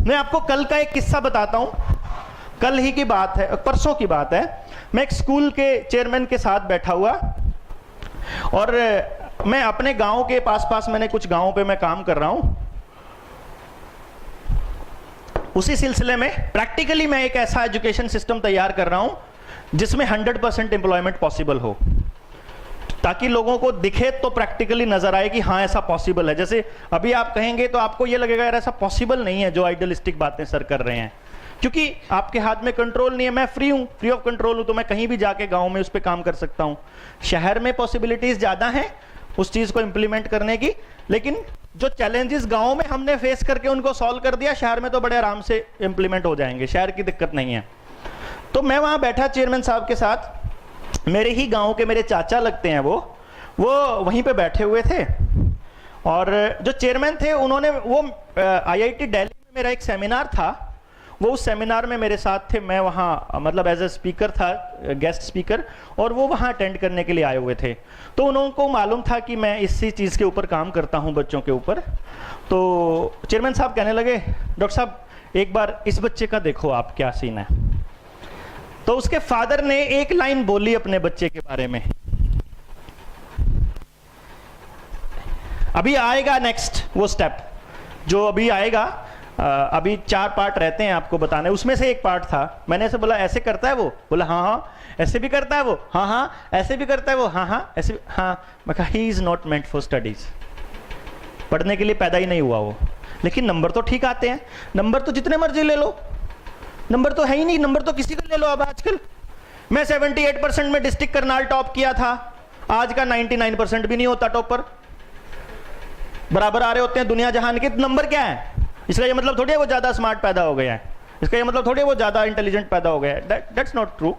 मैं आपको कल का एक किस्सा बताता हूं, कल ही की बात है, परसों की बात है। मैं एक स्कूल के चेयरमैन के साथ बैठा हुआ, और मैं अपने गांव के पास मैंने कुछ गांवों पे मैं काम कर रहा हूं। उसी सिलसिले में प्रैक्टिकली मैं एक ऐसा एजुकेशन सिस्टम तैयार कर रहा हूं जिसमें 100% एम्प्लॉयमेंट पॉसिबल हो, ताकि लोगों को दिखे तो प्रैक्टिकली नजर आए कि हाँ ऐसा पॉसिबल है। जैसे अभी आप कहेंगे तो आपको ये लगेगा यार ऐसा पॉसिबल नहीं है जो आइडियलिस्टिक बातें सर कर रहे हैं, क्योंकि आपके हाथ में कंट्रोल नहीं है। मैं फ्री हूं, फ्री ऑफ कंट्रोल हूं, तो मैं कहीं भी जाके गांव में उस पर काम कर सकता हूं। शहर में पॉसिबिलिटीज ज्यादा हैं उस चीज को इंप्लीमेंट करने की, लेकिन जो चैलेंजेस गांव में हमने फेस करके उनको सॉल्व कर दिया, शहर में तो बड़े आराम से इंप्लीमेंट हो जाएंगे, शहर की दिक्कत नहीं है। तो मैं वहां बैठा चेयरमैन साहब के साथ, मेरे ही गांव के मेरे चाचा लगते हैं, वो वहीं पे बैठे हुए थे। और जो चेयरमैन थे उन्होंने, वो IIT दिल्ली में मेरा एक सेमिनार था, वो उस सेमिनार में मेरे साथ थे। मैं वहाँ मतलब एज ए स्पीकर था, गेस्ट स्पीकर, और वो वहाँ अटेंड करने के लिए आए हुए थे। तो उनको मालूम था कि मैं इसी चीज़ के ऊपर काम करता हूँ, बच्चों के ऊपर। तो चेयरमैन साहब कहने लगे, डॉक्टर साहब एक बार इस बच्चे का देखो आप क्या सीन है। तो उसके फादर ने एक लाइन बोली अपने बच्चे के बारे में। अभी आएगा नेक्स्ट वो स्टेप जो अभी आएगा, अभी 4 पार्ट रहते हैं आपको बताने, उसमें से एक पार्ट था। मैंने ऐसे बोला ऐसे करता है वो, बोला हाँ हाँ, ऐसे भी करता है वो, हाँ हाँ, ऐसे भी करता है वो, हाँ हाँ, ऐसे भी, हाँ। मैं कहा he is not meant for studies, पढ़ने के लिए पैदा ही नहीं हुआ वो। लेकिन नंबर तो ठीक आते हैं, नंबर तो जितने मर्जी ले लो, नंबर तो है ही नहीं, नंबर तो किसी को ले लो। अब आजकल मैं 78% में डिस्ट्रिक्ट करनाल टॉप किया था, आज का 99% भी नहीं होता टॉपर, बराबर आ रहे होते हैं दुनिया जहान के। नंबर क्या है? इसका ये मतलब थोड़ी है वो ज्यादा स्मार्ट पैदा हो गया है, इसका ये मतलब थोड़ी है वो ज्यादा इंटेलिजेंट पैदा हो गया है। That's not true.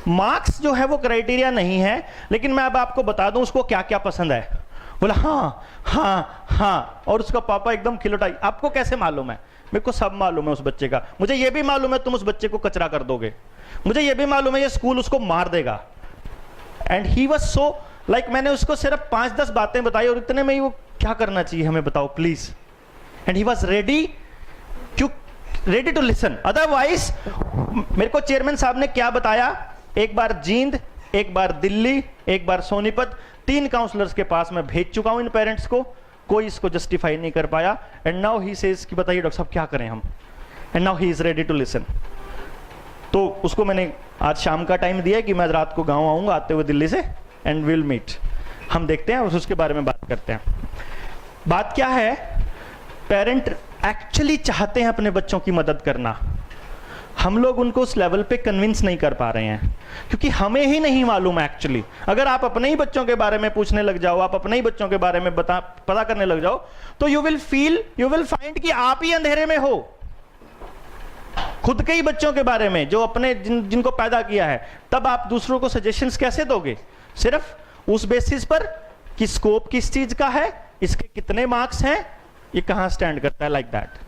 मार्क्स जो है वो क्राइटेरिया नहीं है, लेकिन मैं अब आपको बता दूं उसको क्या क्या पसंद है। बोला हाँ हाँ हाँ, और उसका पापा एकदम खिलौटाई। आपको कैसे मालूम है? मेरे को सब मालूम है उस बच्चे का। मुझे ये भी मालूम है तुम उस बच्चे को कचरा कर दोगे, मुझे ये भी मालूम है ये स्कूल उसको मार देगा। And he was so like, मैंने उसको सिर्फ 5-10 बातें बताई और इतने में ही वो क्या करना चाहिए हमें बताओ please. And he was ready to listen. Otherwise मेरे को चेयरमैन साहब ने क्या बताया, एक बार जींद, एक बार दिल्ली, एक बार सोनीपत, 3 काउंसलर्स के पास मैं भेज चुका हूं इन पेरेंट्स को, कोई इसको जस्टिफाई नहीं कर पाया। एंड नाउ ही सेज कि बताइए डॉक्टर साहब क्या करें हम। And now he is ready to listen. तो उसको मैंने आज शाम का टाइम दिया कि मैं रात को गांव आऊंगा आते हुए दिल्ली से, एंड विल मीट, हम देखते हैं उसके बारे में बात करते हैं। बात क्या है, पेरेंट एक्चुअली चाहते हैं अपने बच्चों की मदद करना, हम लोग उनको उस लेवल पे कन्विंस नहीं कर पा रहे हैं, क्योंकि हमें ही नहीं मालूम एक्चुअली। अगर आप अपने ही बच्चों के बारे में पूछने लग जाओ, आप अपने ही बच्चों के बारे में पता करने लग जाओ, तो यू विल फाइंड कि आप ही अंधेरे में हो खुद के ही बच्चों के बारे में, जो अपने जिनको पैदा किया है। तब आप दूसरों को सजेशंस कैसे दोगे? सिर्फ उस बेसिस पर कि स्कोप किस चीज का है, इसके कितने मार्क्स हैं, ये कहां स्टैंड करता है, लाइक दैट।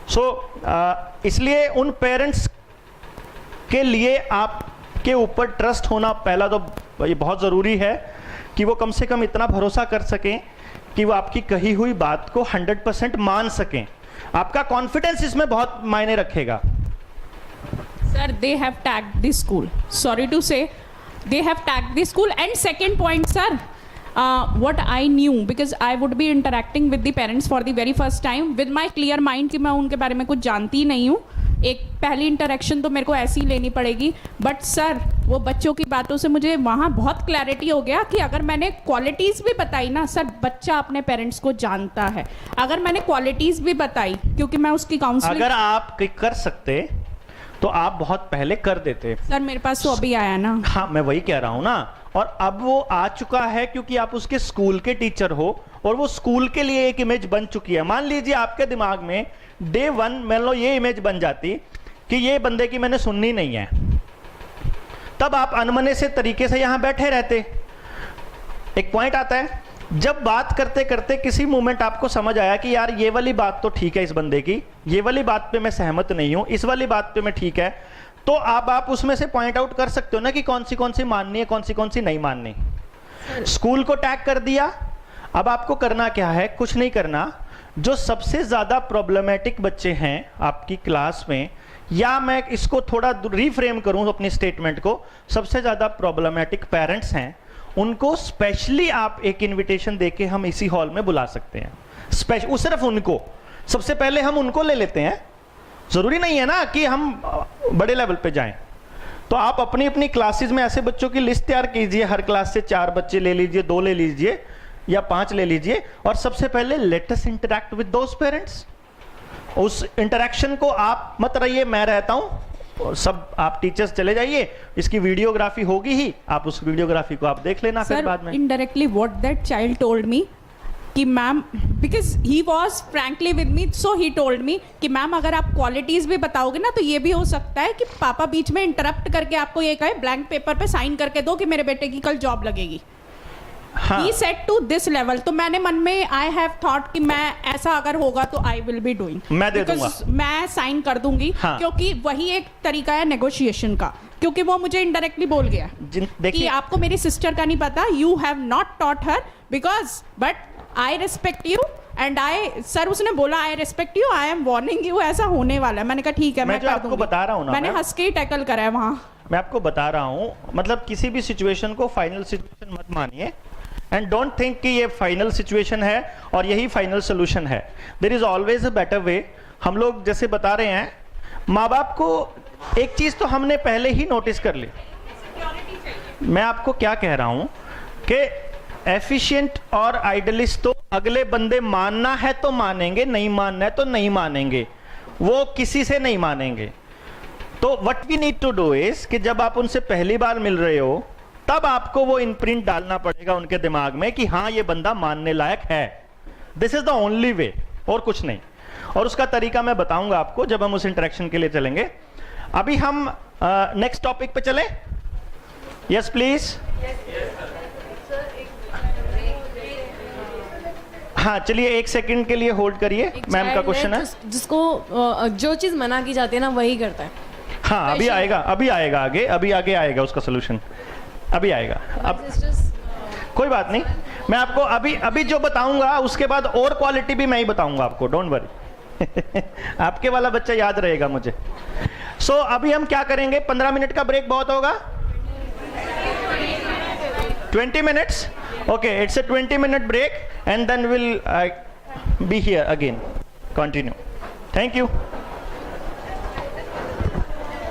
सो इसलिए उन पेरेंट्स के लिए आपके ऊपर ट्रस्ट होना पहला तो ये बहुत ज़रूरी है कि वो कम से कम इतना भरोसा कर सकें कि वो आपकी कही हुई बात को 100% मान सकें। आपका कॉन्फिडेंस इसमें बहुत मायने रखेगा। Sir, they have tagged the school. Sorry to say, they have tagged the school. And second point, sir, what I knew, because I would be interacting with the parents for the very first time with my clear mind कि मैं उनके बारे में कुछ जानती नहीं हूँ। एक पहली इंटरेक्शन तो मेरे को ऐसी ही लेनी पड़ेगी। बट सर, वो बच्चों की बातों से मुझे वहाँ बहुत क्लैरिटी हो गया कि अगर मैंने क्वालिटीज़ भी बताई ना सर, बच्चा अपने पेरेंट्स को जानता है। अगर मैंने क्वालिटीज़ भी बताई, क्योंकि मैं उसकी काउंसलिंग, अगर आप कर सकते तो आप बहुत पहले कर देते। सर मेरे पास तो अभी आया ना। हाँ, मैं वही कह रहा हूँ ना। और अब वो आ चुका है क्योंकि आप उसके स्कूल के टीचर हो और वो स्कूल के लिए एक इमेज बन चुकी है। मान लीजिए आपके दिमाग में डे 1 मान लो ये इमेज बन जाती कि ये बंदे की मैंने सुननी नहीं है, तब आप अनमने से तरीके से यहां बैठे रहते। एक पॉइंट आता है जब बात करते करते किसी मोमेंट आपको समझ आया कि यार ये वाली बात तो ठीक है इस बंदे की, ये वाली बात पे मैं सहमत नहीं हूं, इस वाली बात पे मैं ठीक है, तो आप उसमें से पॉइंट आउट कर सकते हो ना कि कौन सी माननी है, कौन सी नहीं माननी। स्कूल को टैग कर दिया। अब आपको करना क्या है? कुछ नहीं करना। जो सबसे ज्यादा प्रॉब्लमेटिक बच्चे हैं आपकी क्लास में, या मैं इसको थोड़ा रीफ्रेम करूं अपनी स्टेटमेंट को, सबसे ज्यादा प्रॉब्लमेटिक पेरेंट्स हैं, उनको स्पेशली आप एक इनविटेशन देके हम इसी हॉल में बुला सकते हैं। सिर्फ उनको सबसे पहले हम उनको ले लेते हैं। जरूरी नहीं है ना कि हम बड़े लेवल पे जाएं। तो आप अपनी अपनी क्लासेस में ऐसे बच्चों की लिस्ट तैयार कीजिए। हर क्लास से 4 बच्चे ले लीजिए, 2 ले लीजिए या 5 ले लीजिए, और सबसे पहले let us interact with those parents. उस इंटरैक्शन को आप मत रहिए, मैं रहता हूं, और सब आप टीचर्स चले जाइए। इसकी वीडियोग्राफी होगी ही, आप उस वीडियोग्राफी को आप देख लेना फिर बाद में। Indirectly what that child told me कि ma'am, because he was frankly with me, so he told me कि मैम अगर आप क्वालिटीज भी बताओगे ना तो ये भी हो सकता है कि पापा बीच में इंटरप्ट करके आपको ये कहे ब्लैंक पेपर पे साइन करके दो कि मेरे बेटे की कल जॉब लगेगी। He said to this level। तो मैंने मन में आई हैव थॉट कि मैं ऐसा अगर होगा तो आई विल बी डूइंग, मैं दे दूंगा, मैं साइन कर दूंगी। हाँ। क्योंकि वही एक तरीका है नेगोशिएशन का, क्योंकि वो मुझे इनडायरेक्टली बोल गया कि आपको मेरी सिस्टर का नहीं पता, you have not taught her, because but I respect you and I, sir उसने बोला I respect you, I am warning you, ऐसा होने वाला है। मैंने कहा ठीक है, मैं जो आपको बता रहा हूँ ना, मैंने हंस के ही टैकल करा है वहां। मैं आपको बता रहा हूँ, मतलब किसी भी सिचुएशन को फाइनल सिचुएशन मत मानिए, एंड डोंट थिंक कि ये फाइनल सिचुएशन है और यही फाइनल सोल्यूशन है। There is always a better way. हम लोग जैसे बता रहे हैं, माँ बाप को एक चीज तो हमने पहले ही नोटिस कर ली। मैं आपको क्या कह रहा हूं कि एफिशिएंट और आइडलिस्ट तो अगले बंदे मानना है तो मानेंगे, नहीं मानना है तो नहीं मानेंगे, वो किसी से नहीं मानेंगे। तो what we need to do is कि जब आप उनसे पहली बार मिल रहे हो तब आपको वो इम्प्रिंट डालना पड़ेगा उनके दिमाग में कि हाँ ये बंदा मानने लायक है। दिस इज द ओनली वे, और कुछ नहीं। और उसका तरीका मैं बताऊंगा आपको जब हम उस इंटरेक्शन के लिए चलेंगे। अभी हम नेक्स्ट टॉपिक पे चलें। Yes please. हाँ चलिए, 1 सेकंड के लिए होल्ड करिए। मैम का क्वेश्चन है। जिसको जो चीज मना की जाती है ना वही करता है। हाँ अभी आएगा आगे, अभी आगे आएगा उसका सोल्यूशन, अभी आएगा। अब कोई बात नहीं, मैं आपको अभी जो बताऊंगा उसके बाद और क्वालिटी भी मैं ही बताऊंगा आपको, डोंट वरी। आपके वाला बच्चा याद रहेगा मुझे। सो अभी हम क्या करेंगे, 15 मिनट का ब्रेक बहुत होगा? 20 minutes? Okay, it's a 20 minute break and then will be here again, continue. Thank you.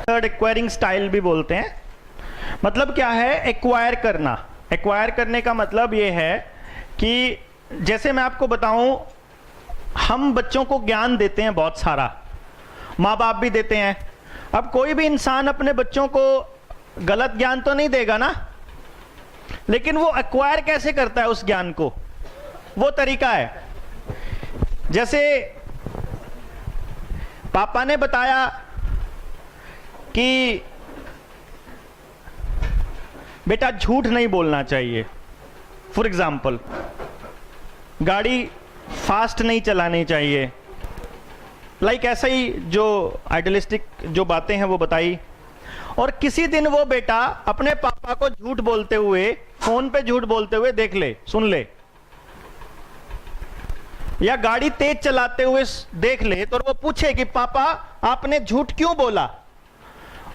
Third acquiring style भी बोलते हैं। मतलब क्या है एक्वायर करना? एक्वायर करने का मतलब ये है कि जैसे मैं आपको बताऊं, हम बच्चों को ज्ञान देते हैं बहुत सारा, माँ बाप भी देते हैं। अब कोई भी इंसान अपने बच्चों को गलत ज्ञान तो नहीं देगा ना, लेकिन वो एक्वायर कैसे करता है उस ज्ञान को, वो तरीका है। जैसे पापा ने बताया कि बेटा झूठ नहीं बोलना चाहिए, फॉर एग्जाम्पल गाड़ी फास्ट नहीं चलानी चाहिए, लाइक ऐसा ही जो आइडियलिस्टिक जो बातें हैं वो बताई। और किसी दिन वो बेटा अपने पापा को झूठ बोलते हुए, फोन पे झूठ बोलते हुए देख ले, सुन ले, या गाड़ी तेज चलाते हुए देख ले, तो वो पूछे कि पापा आपने झूठ क्यों बोला,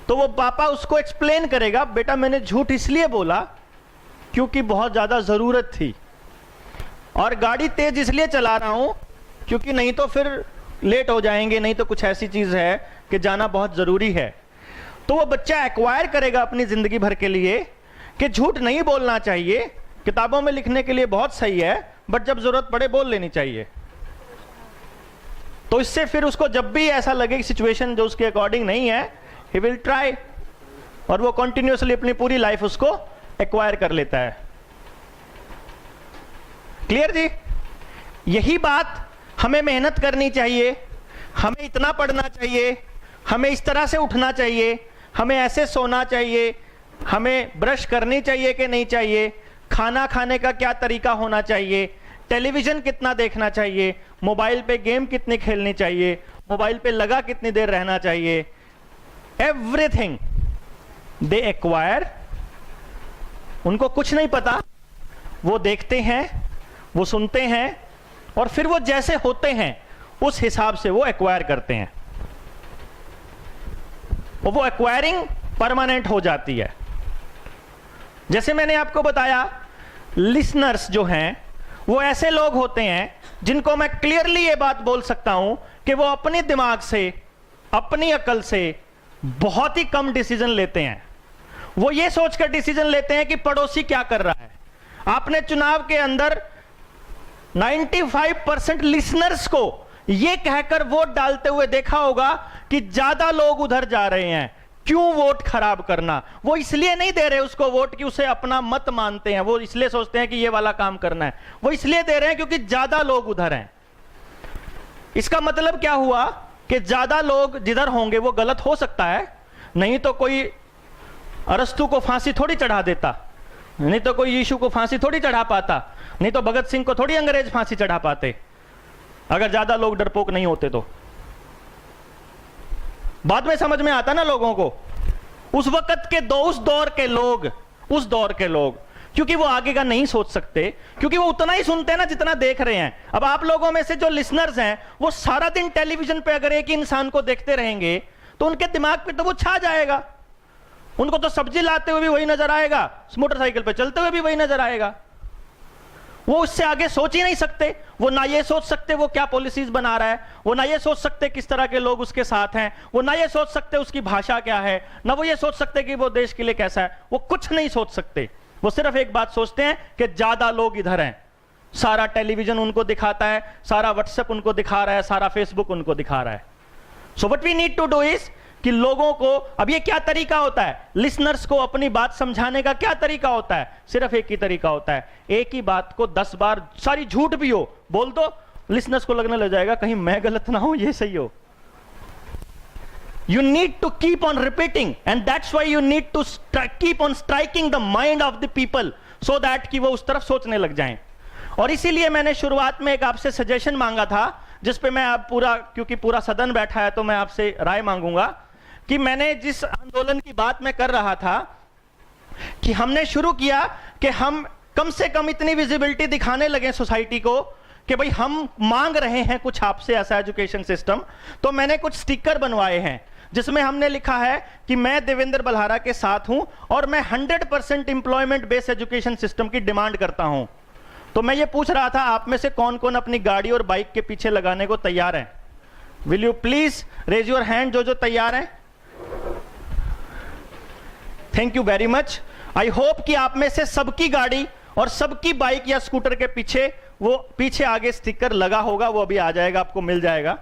तो वो पापा उसको एक्सप्लेन करेगा, बेटा मैंने झूठ इसलिए बोला क्योंकि बहुत ज्यादा जरूरत थी, और गाड़ी तेज इसलिए चला रहा हूं क्योंकि नहीं तो फिर लेट हो जाएंगे, नहीं तो कुछ ऐसी चीज है कि जाना बहुत जरूरी है। तो वो बच्चा एक्वायर करेगा अपनी जिंदगी भर के लिए कि झूठ नहीं बोलना चाहिए, किताबों में लिखने के लिए बहुत सही है, बट जब जरूरत पड़े बोल लेनी चाहिए। तो इससे फिर उसको जब भी ऐसा लगे कि सिचुएशन जो उसके अकॉर्डिंग नहीं है, ही विल ट्राई, और वो कंटिन्यूअसली अपनी पूरी लाइफ उसको एक्वायर कर लेता है। क्लियर जी? यही बात हमें मेहनत करनी चाहिए, हमें इतना पढ़ना चाहिए, हमें इस तरह से उठना चाहिए, हमें ऐसे सोना चाहिए, हमें ब्रश करनी चाहिए कि नहीं चाहिए, खाना खाने का क्या तरीका होना चाहिए, टेलीविजन कितना देखना चाहिए, मोबाइल पे गेम कितनी खेलनी चाहिए, मोबाइल पे लगा कितनी देर रहना चाहिए, एवरीथिंग दे एक्वायर। उनको कुछ नहीं पता, वो देखते हैं, वो सुनते हैं, और फिर वो जैसे होते हैं उस हिसाब से वो एक्वायर करते हैं, और वो एक्वायरिंग परमानेंट हो जाती है। जैसे मैंने आपको बताया, लिसनर्स जो हैं वो ऐसे लोग होते हैं जिनको मैं क्लियरली ये बात बोल सकता हूं कि वो अपने दिमाग से, अपनी अकल से बहुत ही कम डिसीजन लेते हैं। वो ये सोचकर डिसीजन लेते हैं कि पड़ोसी क्या कर रहा है। आपने चुनाव के अंदर 95% लिसनर्स को ये कहकर वोट डालते हुए देखा होगा कि ज्यादा लोग उधर जा रहे हैं, क्यों वोट खराब करना। वो इसलिए नहीं दे रहे उसको वोट कि उसे अपना मत मानते हैं, वो इसलिए सोचते हैं कि ये वाला काम करना है, वो इसलिए दे रहे हैं क्योंकि ज्यादा लोग उधर हैं। इसका मतलब क्या हुआ कि ज्यादा लोग जिधर होंगे वो गलत हो सकता है, नहीं तो कोई अरस्तु को फांसी थोड़ी चढ़ा देता, नहीं तो कोई यीशु को फांसी थोड़ी चढ़ा पाता, नहीं तो भगत सिंह को थोड़ी अंग्रेज फांसी चढ़ा पाते, अगर ज्यादा लोग डरपोक नहीं होते तो। बाद में समझ में आता ना लोगों को, उस वक्त के उस दौर के लोग, क्योंकि वो आगे का नहीं सोच सकते, क्योंकि वो उतना ही सुनते हैं ना जितना देख रहे हैं। अब आप लोगों में से जो लिसनर्स हैं वो सारा दिन टेलीविजन पे अगर एक ही इंसान को देखते रहेंगे तो उनके दिमाग पे तो वो छा जाएगा, उनको तो सब्जी लाते हुए भी वही नजर आएगा, मोटरसाइकिल पे चलते हुए भी वही नजर आएगा। वो उससे आगे सोच ही नहीं सकते, वो ना ये सोच सकते वो क्या पॉलिसीज बना रहा है, वो ना ये सोच सकते किस तरह के लोग उसके साथ हैं, वो ना ये सोच सकते उसकी भाषा क्या है, ना वो ये सोच सकते कि वो देश के लिए कैसा है, वो कुछ नहीं सोच सकते। वो सिर्फ एक बात सोचते हैं कि ज्यादा लोग इधर हैं, सारा टेलीविजन उनको दिखाता है, सारा व्हाट्सएप उनको दिखा रहा है, सारा फेसबुक उनको दिखा रहा है। So what we need to do is कि लोगों को, अब ये क्या तरीका होता है, लिसनर्स को अपनी बात समझाने का क्या तरीका होता है? सिर्फ एक ही तरीका होता है, एक ही बात को 10 बार, सारी झूठ भी हो बोल दो, लिसनर्स को लगने लग जाएगा कहीं मैं गलत ना हूं, ये सही हो। You need to keep on repeating, and that's why you need to keep on striking the mind of the people, so that कि वो उस तरफ सोचने लग जाएं। और इसीलिए मैंने शुरुआत में एक आपसे सजेशन मांगा था, जिस पे मैं अब पूरा, क्योंकि पूरा सदन बैठा है तो मैं आपसे राय मांगूंगा कि मैंने जिस आंदोलन की बात मैं कर रहा था कि हमने शुरू किया कि हम कम से कम इतनी विजिबिलिटी दिखाने लगे सोसाइटी को कि भाई हम मांग रहे हैं कुछ आपसे ऐसा एजुकेशन सिस्टम। तो मैंने कुछ स्टिकर बनवाए हैं जिसमें हमने लिखा है कि मैं देवेंद्र बल्हारा के साथ हूं और मैं 100% एम्प्लॉयमेंट बेस्ड एजुकेशन सिस्टम की डिमांड करता हूं। तो मैं ये पूछ रहा था आप में से कौन कौन अपनी गाड़ी और बाइक के पीछे लगाने को तैयार हैं? Will you please raise your hand जो तैयार हैं। Thank you very much. I hope कि आप में से सबकी गाड़ी और सबकी बाइक या स्कूटर के पीछे वो पीछे आगे स्टिकर लगा होगा, वो अभी आ जाएगा, आपको मिल जाएगा।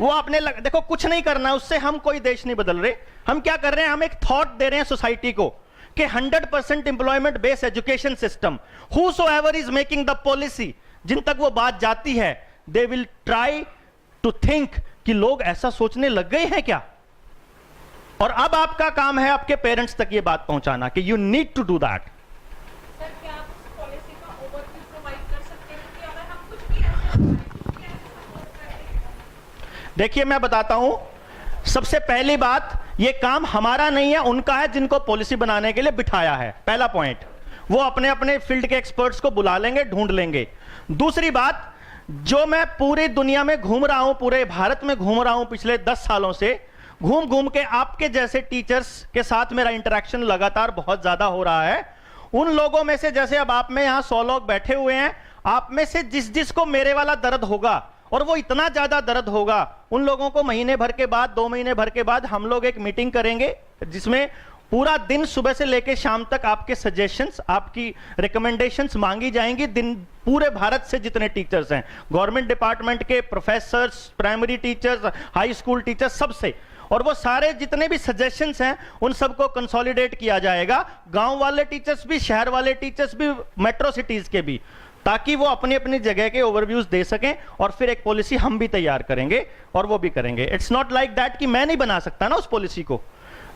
वो आपने देखो कुछ नहीं करना, उससे हम कोई देश नहीं बदल रहे। हम क्या कर रहे हैं, हम एक थॉट दे रहे हैं सोसाइटी को कि 100% employment based education system, whosoever is making the policy, जिन तक वो बात जाती है, they will try to think कि लोग ऐसा सोचने लग गए हैं क्या। और अब आपका काम है आपके पेरेंट्स तक ये बात पहुंचाना कि you need to do that. देखिए मैं बताता हूं, सबसे पहली बात, ये काम हमारा नहीं है, उनका है जिनको पॉलिसी बनाने के लिए बिठाया है। पहला पॉइंट, वो अपने अपने फील्ड के एक्सपर्ट्स को बुला लेंगे, ढूंढ लेंगे। दूसरी बात, जो मैं पूरी दुनिया में घूम रहा हूं, पूरे भारत में घूम रहा हूं पिछले 10 सालों से, घूम घूम के आपके जैसे टीचर्स के साथ मेरा इंटरेक्शन लगातार बहुत ज्यादा हो रहा है। उन लोगों में से, जैसे अब आप में यहां 100 लोग बैठे हुए हैं, आप में से जिसको मेरे वाला दर्द होगा, और वो इतना ज्यादा दर्द होगा, उन लोगों को महीने भर के बाद, 2 महीने भर के बाद हम लोग एक मीटिंग करेंगे जिसमें पूरा दिन सुबह से लेकर शाम तक आपके सजेशंस, आपकी रिकमेंडेशंस मांगी जाएंगी। दिन पूरे भारत से जितने टीचर्स हैं, गवर्नमेंट डिपार्टमेंट के, professors, primary teachers, high school teachers, सबसे, और वो सारे जितने भी सजेशंस हैं उन सबको कंसोलिडेट किया जाएगा। गांव वाले टीचर्स भी, शहर वाले टीचर्स भी, मेट्रो सिटीज के भी, ताकि वो अपनी अपनी जगह के ओवरव्यूज दे सकें, और फिर एक पॉलिसी हम भी तैयार करेंगे और वो भी करेंगे। इट्स नॉट लाइक दैट कि मैं नहीं बना सकता ना उस पॉलिसी को।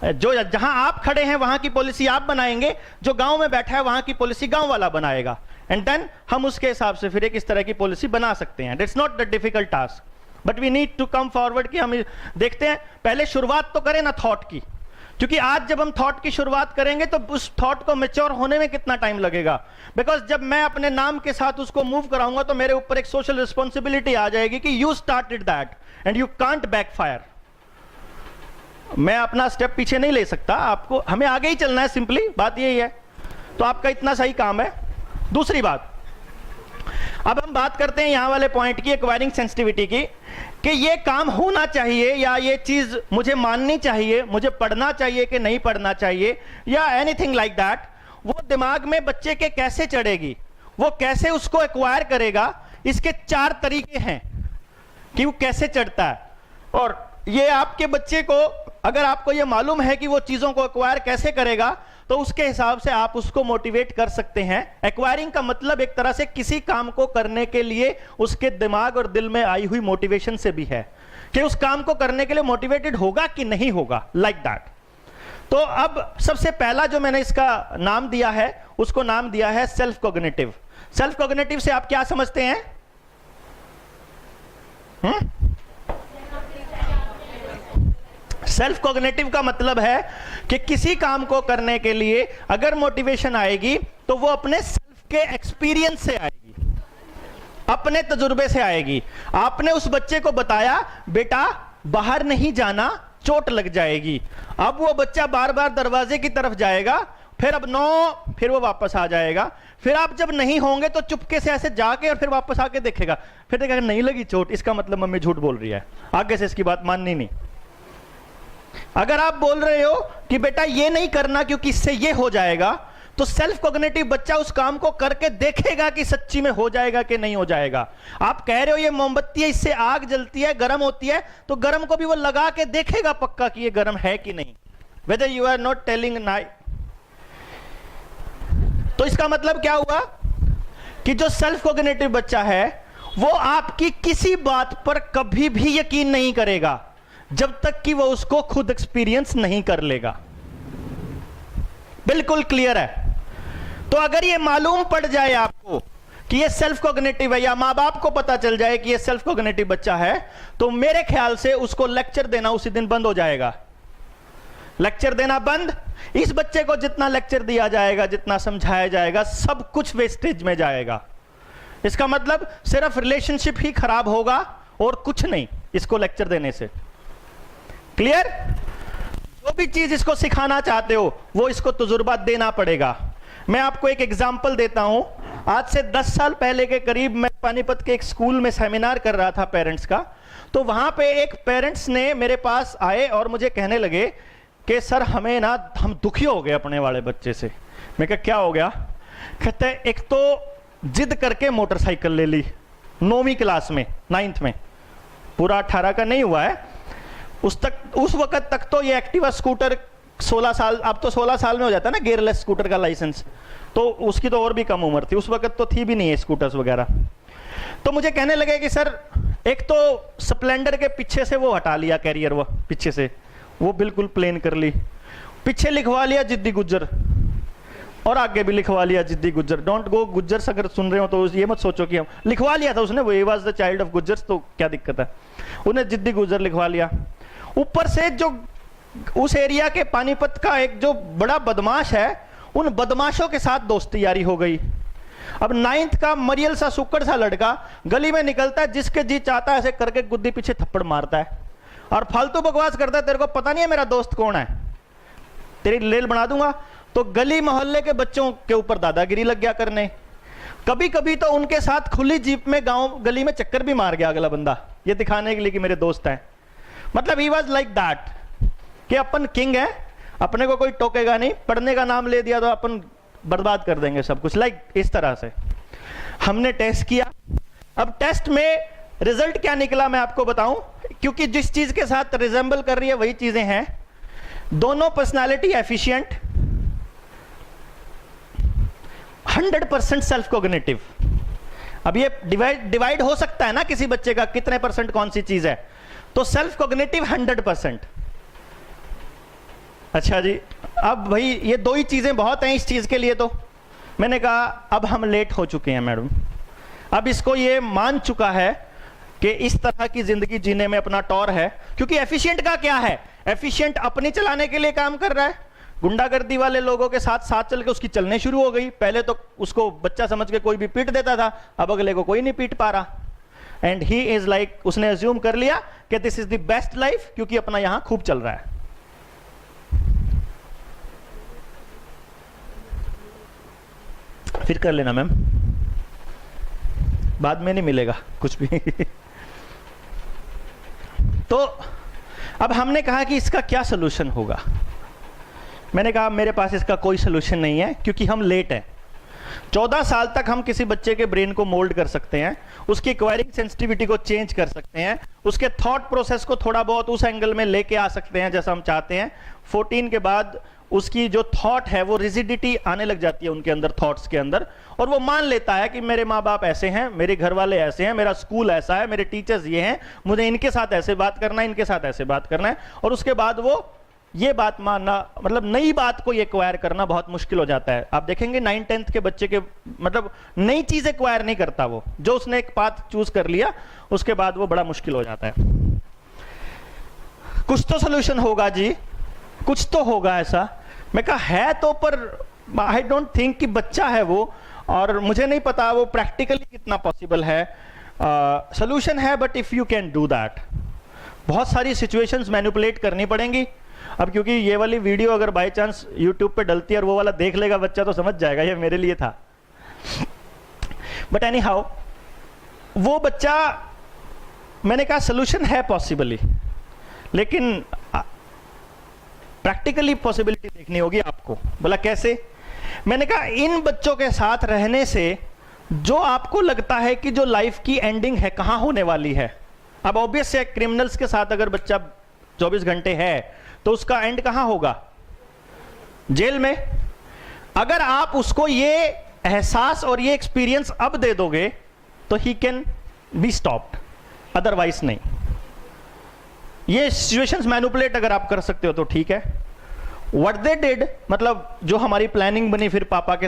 जो जहां आप खड़े हैं वहां की पॉलिसी आप बनाएंगे, जो गांव में बैठा है वहां की पॉलिसी गांव वाला बनाएगा, एंड देन हम उसके हिसाब से फिर एक इस तरह की पॉलिसी बना सकते हैं। It's not the difficult task, but we need to come forward कि हम देखते हैं, पहले शुरुआत तो करें ना थॉट की, क्योंकि आज जब हम थॉट की शुरुआत करेंगे तो उस थॉट को मैच्योर होने में कितना टाइम लगेगा। बिकॉज जब मैं अपने नाम के साथ उसको मूव कराऊंगा तो मेरे ऊपर एक सोशल रिस्पॉन्सिबिलिटी आ जाएगी कि you started that and you can't backfire. मैं अपना स्टेप पीछे नहीं ले सकता, आपको, हमें आगे ही चलना है, सिंपली बात यही है। तो आपका इतना सही काम है। दूसरी बात, अब हम बात करते हैं यहां वाले पॉइंट की, एक्वायरिंग सेंसिटिविटी की, कि ये काम होना चाहिए या ये चीज मुझे माननी चाहिए, मुझे पढ़ना चाहिए कि नहीं पढ़ना चाहिए, या एनीथिंग लाइक दैट। वो दिमाग में बच्चे के कैसे चढ़ेगी, वो कैसे उसको एक्वायर करेगा, इसके 4 तरीके हैं कि वो कैसे चढ़ता है। और ये आपके बच्चे को, अगर आपको ये मालूम है कि वो चीजों को एक्वायर कैसे करेगा, तो उसके हिसाब से आप उसको मोटिवेट कर सकते हैं। एक्वायरिंग का मतलब एक तरह से किसी काम को करने के लिए उसके दिमाग और दिल में आई हुई मोटिवेशन से भी है कि उस काम को करने के लिए मोटिवेटेड होगा कि नहीं होगा, लाइक दैट। तो अब सबसे पहला जो मैंने इसका नाम दिया है, उसको नाम दिया है सेल्फ कॉग्निटिव। सेल्फ कॉग्निटिव से आप क्या समझते हैं? सेल्फ कॉग्निटिव का मतलब है कि किसी काम को करने के लिए अगर मोटिवेशन आएगी तो वो अपने सेल्फ के एक्सपीरियंस से आएगी, अपने तजुर्बे से आएगी। आपने उस बच्चे को बताया, बेटा बाहर नहीं जाना, चोट लग जाएगी। अब वो बच्चा बार बार दरवाजे की तरफ जाएगा, फिर अब नो, फिर वो वापस आ जाएगा। फिर आप जब नहीं होंगे तो चुपके से ऐसे जाके और फिर वापस आके देखेगा, फिर देखेगा नहीं लगी चोट, इसका मतलब मम्मी झूठ बोल रही है, आगे से इसकी बात माननी नहीं। अगर आप बोल रहे हो कि बेटा ये नहीं करना क्योंकि इससे ये हो जाएगा, तो सेल्फ कॉग्निटिव बच्चा उस काम को करके देखेगा कि सच्ची में हो जाएगा कि नहीं हो जाएगा। आप कह रहे हो ये मोमबत्ती है, इससे आग जलती है, गर्म होती है, तो गर्म को भी वो लगा के देखेगा पक्का कि ये गर्म है कि नहीं, whether you are not telling नाइ। तो इसका मतलब क्या हुआ कि जो सेल्फ कॉग्निटिव बच्चा है वो आपकी किसी बात पर कभी भी यकीन नहीं करेगा जब तक कि वो उसको खुद एक्सपीरियंस नहीं कर लेगा। बिल्कुल क्लियर है। तो अगर ये मालूम पड़ जाए आपको कि ये सेल्फ कॉग्निटिव है, या माँ बाप को पता चल जाए कि ये सेल्फ कॉग्निटिव बच्चा है, तो मेरे ख्याल से उसको लेक्चर देना उसी दिन बंद हो जाएगा। लेक्चर देना बंद। इस बच्चे को जितना लेक्चर दिया जाएगा, जितना समझाया जाएगा, सब कुछ वेस्टेज में जाएगा। इसका मतलब सिर्फ रिलेशनशिप ही खराब होगा और कुछ नहीं इसको लेक्चर देने से। क्लियर? जो भी चीज इसको सिखाना चाहते हो वो इसको तजुर्बा देना पड़ेगा। मैं आपको एक एग्जांपल देता हूं। आज से 10 साल पहले के करीब मैं पानीपत के एक स्कूल में सेमिनार कर रहा था पेरेंट्स का। तो वहां पे एक पेरेंट्स ने मेरे पास आए और मुझे कहने लगे कि सर हमें ना, हम दुखी हो गए अपने वाले बच्चे से। मैं कहा क्या हो गया? कहते एक तो जिद करके मोटरसाइकिल ले ली 9वीं क्लास में, 9th में, पूरा 18 का नहीं हुआ है। उस वक्त तक तो ये एक्टिवा स्कूटर 16 साल, अब तो 16 साल में हो जाता है ना गियरलेस स्कूटर का लाइसेंस, तो उसकी तो और भी कम उम्र थी, उस वक्त तो थी भी नहीं है स्कूटर्स वगैरह। तो मुझे कहने लगे कि सर एक तो स्प्लेंडर के पीछे से वो हटा लिया कैरियर, वो पीछे से वो बिल्कुल प्लेन कर ली, पीछे लिखवा लिया जिद्दी गुज्जर, और आगे भी लिखवा लिया जिद्दी गुज्जर। डोंट गो गुज्जर, अगर सुन रहे हो तो ये मत सोचो कि हम लिखवा लिया था उसने, वो was the child of Gujjars, तो क्या दिक्कत है, उन्हें जिद्दी गुज्जर लिखवा लिया। ऊपर से जो उस एरिया के पानीपत का एक जो बड़ा बदमाश है, उन बदमाशों के साथ दोस्ती यारी हो गई। अब 9th का मरियल सा सुक्कड़ सा लड़का गली में निकलता है, जिसके जी चाहता है ऐसे करके गुद्दी पीछे थप्पड़ मारता है और फालतू बकवास करता है, तेरे को पता नहीं है मेरा दोस्त कौन है, तेरी लेल बना दूंगा। तो गली मोहल्ले के बच्चों के ऊपर दादागिरी लग गया करने। कभी कभी तो उनके साथ खुली जीप में गांव गली में चक्कर भी मार गया अगला बंदा, ये दिखाने के लिए कि मेरे दोस्त हैं। मतलब ही वॉज लाइक दैट कि अपन किंग है, अपने को कोई टोकेगा नहीं, पढ़ने का नाम ले दिया तो अपन बर्बाद कर देंगे सब कुछ, लाइक इस तरह से। हमने टेस्ट किया। अब टेस्ट में रिजल्ट क्या निकला मैं आपको बताऊं, क्योंकि जिस चीज के साथ रिजेंबल कर रही है वही चीजें हैं। दोनों पर्सनालिटी एफिशिएंट, 100% सेल्फ कोग्निटिव। अब ये डिवाइड हो सकता है ना किसी बच्चे का, कितने परसेंट कौन सी चीज है, तो सेल्फ कोग्निटिव 100%। अच्छा जी, अब भाई ये दो ही चीजें बहुत हैं इस चीज के लिए। तो मैंने कहा अब हम लेट हो चुके हैं मैडम, अब इसको ये मान चुका है कि इस तरह की जिंदगी जीने में अपना टौर है। क्योंकि एफिशिएंट का क्या है, एफिशिएंट अपनी चलाने के लिए काम कर रहा है, गुंडागर्दी वाले लोगों के साथ साथ चल के उसकी चलने शुरू हो गई। पहले तो उसको बच्चा समझ के कोई भी पीट देता था, अब अगले को कोई नहीं पीट पा रहा। एंड ही इज लाइक, उसने अज्यूम कर लिया कि this is the best life, क्योंकि अपना यहां खूब चल रहा है। फिर कर लेना मैम, बाद में नहीं मिलेगा कुछ भी। तो अब हमने कहा कि इसका क्या सलूशन होगा। मैंने कहा मेरे पास इसका कोई सलूशन नहीं है, क्योंकि हम लेट हैं। 14 साल तक हम किसी बच्चे के ब्रेन को मोल्ड कर सकते हैं, उसकी एक्वायरिंग सेंसिटिविटी को चेंज कर सकते हैं, उसके थॉट प्रोसेस को थोड़ा बहुत उस एंगल में लेके आ सकते हैं जैसा हम चाहते हैं। 14 के बाद उसकी जो थॉट है वो रिजिडिटी आने लग जाती है उनके अंदर, थॉट्स के अंदर, और वो मान लेता है कि मेरे माँ बाप ऐसे हैं, मेरे घर वाले ऐसे हैं, मेरा स्कूल ऐसा है, मेरे टीचर्स ये हैं, मुझे इनके साथ ऐसे बात करना है, इनके साथ ऐसे बात करना है। और उसके बाद वो ये बात मानना, मतलब नई बात को एक्वायर करना बहुत मुश्किल हो जाता है। आप देखेंगे 9th-10th के बच्चे के, मतलब नई चीज एक्वायर नहीं करता वो, जो उसने एक पाथ चूज कर लिया उसके बाद वो बड़ा मुश्किल हो जाता है। कुछ तो सोल्यूशन होगा जी, कुछ तो होगा ऐसा। मैं कहा है तो, पर आई डोंट थिंक कि बच्चा है वो, और मुझे नहीं पता वो प्रैक्टिकली कितना पॉसिबल है। सोल्यूशन है, but if you can do that, बहुत सारी सिचुएशंस मैनिपुलेट करनी पड़ेंगी। अब क्योंकि ये वाली वीडियो अगर बाय चांस यूट्यूब पे डलती है और वो वाला देख लेगा बच्चा, तो समझ जाएगा ये मेरे लिए था। बट एनी हाउ, वो बच्चा, मैंने कहा सोल्यूशन है पॉसिबली, लेकिन प्रैक्टिकली पॉसिबिलिटी देखनी होगी आपको। बोला कैसे? मैंने कहा इन बच्चों के साथ रहने से जो आपको लगता है कि जो लाइफ की एंडिंग है कहां होने वाली है। अब ऑब्वियस है क्रिमिनल्स के साथ अगर बच्चा 24 घंटे है तो उसका एंड कहां होगा? जेल में। अगर आप उसको ये एहसास और ये एक्सपीरियंस अब दे दोगे तो he can be stopped, otherwise नहीं। ये सिचुएशंस मैनिपुलेट अगर आप कर सकते हो तो ठीक है। व्हाट दे डिड, मतलब जो हमारी प्लानिंग बनी फिर पापा के